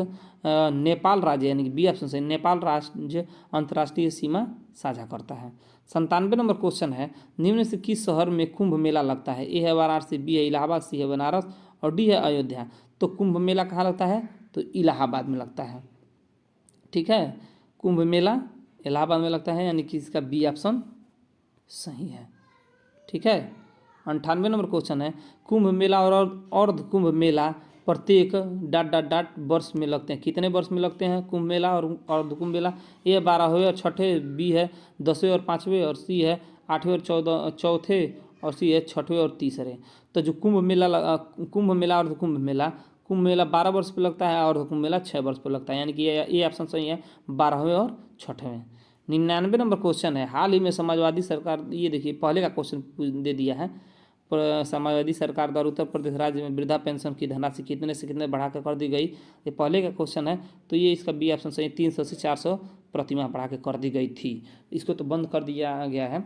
नेपाल राज्य यानी कि बी ऑप्शन से नेपाल राज्य अंतर्राष्ट्रीय सीमा साझा करता है। 97 नंबर क्वेश्चन है, निम्न से किस शहर में कुंभ मेला लगता है? ए है वाराणसी, बी है इलाहाबाद, सी है बनारस और डी है अयोध्या। तो कुंभ मेला कहाँ लगता है? तो इलाहाबाद में लगता है। ठीक है, कुंभ मेला इलाहाबाद में लगता है, यानी कि इसका बी ऑप्शन सही है। ठीक है, 98 नंबर क्वेश्चन है, कुंभ मेला और अर्ध कुंभ मेला प्रत्येक ... वर्ष में लगते हैं। कितने वर्ष में लगते हैं कुंभ मेला और अर्ध कुंभ मेला? ए 12वें और छठे, बी है 10वें और 5वें और सी है 8वें और चौथे और सी है 6वें और तीसरे। तो जो कुंभ मेला अर्ध कुंभ मेला 12 वर्ष पे लगता है और कुंभ मेला 6 वर्ष पे लगता है, यानी कि ये ऑप्शन सही है, 12वें और 6वें। 99 नंबर क्वेश्चन है, हाल ही में समाजवादी सरकार, ये देखिए पहले का क्वेश्चन दे दिया है, समाजवादी सरकार द्वारा उत्तर प्रदेश राज्य में वृद्धा पेंशन की धनराशि कितने से कितने बढ़ा कर दी गई? ये पहले का क्वेश्चन है, तो ये इसका बी ऑप्शन सही, 300 से 400 प्रतिमाह बढ़ा के कर दी गई थी। इसको तो बंद कर दिया गया है।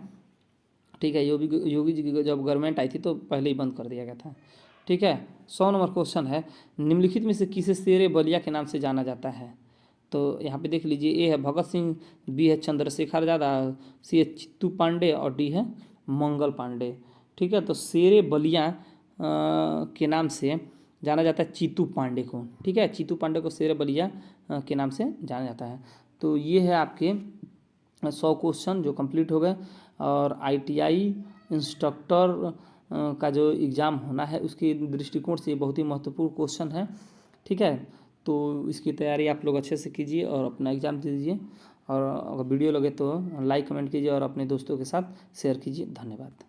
ठीक है, योगी जी की जब गवर्नमेंट आई थी तो पहले ही बंद कर दिया गया था। ठीक है, 100 नंबर क्वेश्चन है, निम्नलिखित में से किसे शेरे बलिया के नाम से जाना जाता है? तो यहाँ पे देख लीजिए, ए है भगत सिंह, बी है चंद्रशेखर आजाद, सी है चित्तू पांडे और डी है मंगल पांडे। ठीक है, तो शेरे बलिया के नाम से जाना जाता है चित्तू पांडे को। ठीक है, चित्तू पांडे को शेरे बलिया के नाम से जाना जाता है। तो ये है आपके 100 क्वेश्चन जो कंप्लीट हो गए। और ITI इंस्ट्रक्टर का जो एग्ज़ाम होना है उसके दृष्टिकोण से बहुत ही महत्वपूर्ण क्वेश्चन है। ठीक है, तो इसकी तैयारी आप लोग अच्छे से कीजिए और अपना एग्ज़ाम दीजिए। और अगर वीडियो लगे तो लाइक कमेंट कीजिए और अपने दोस्तों के साथ शेयर कीजिए। धन्यवाद।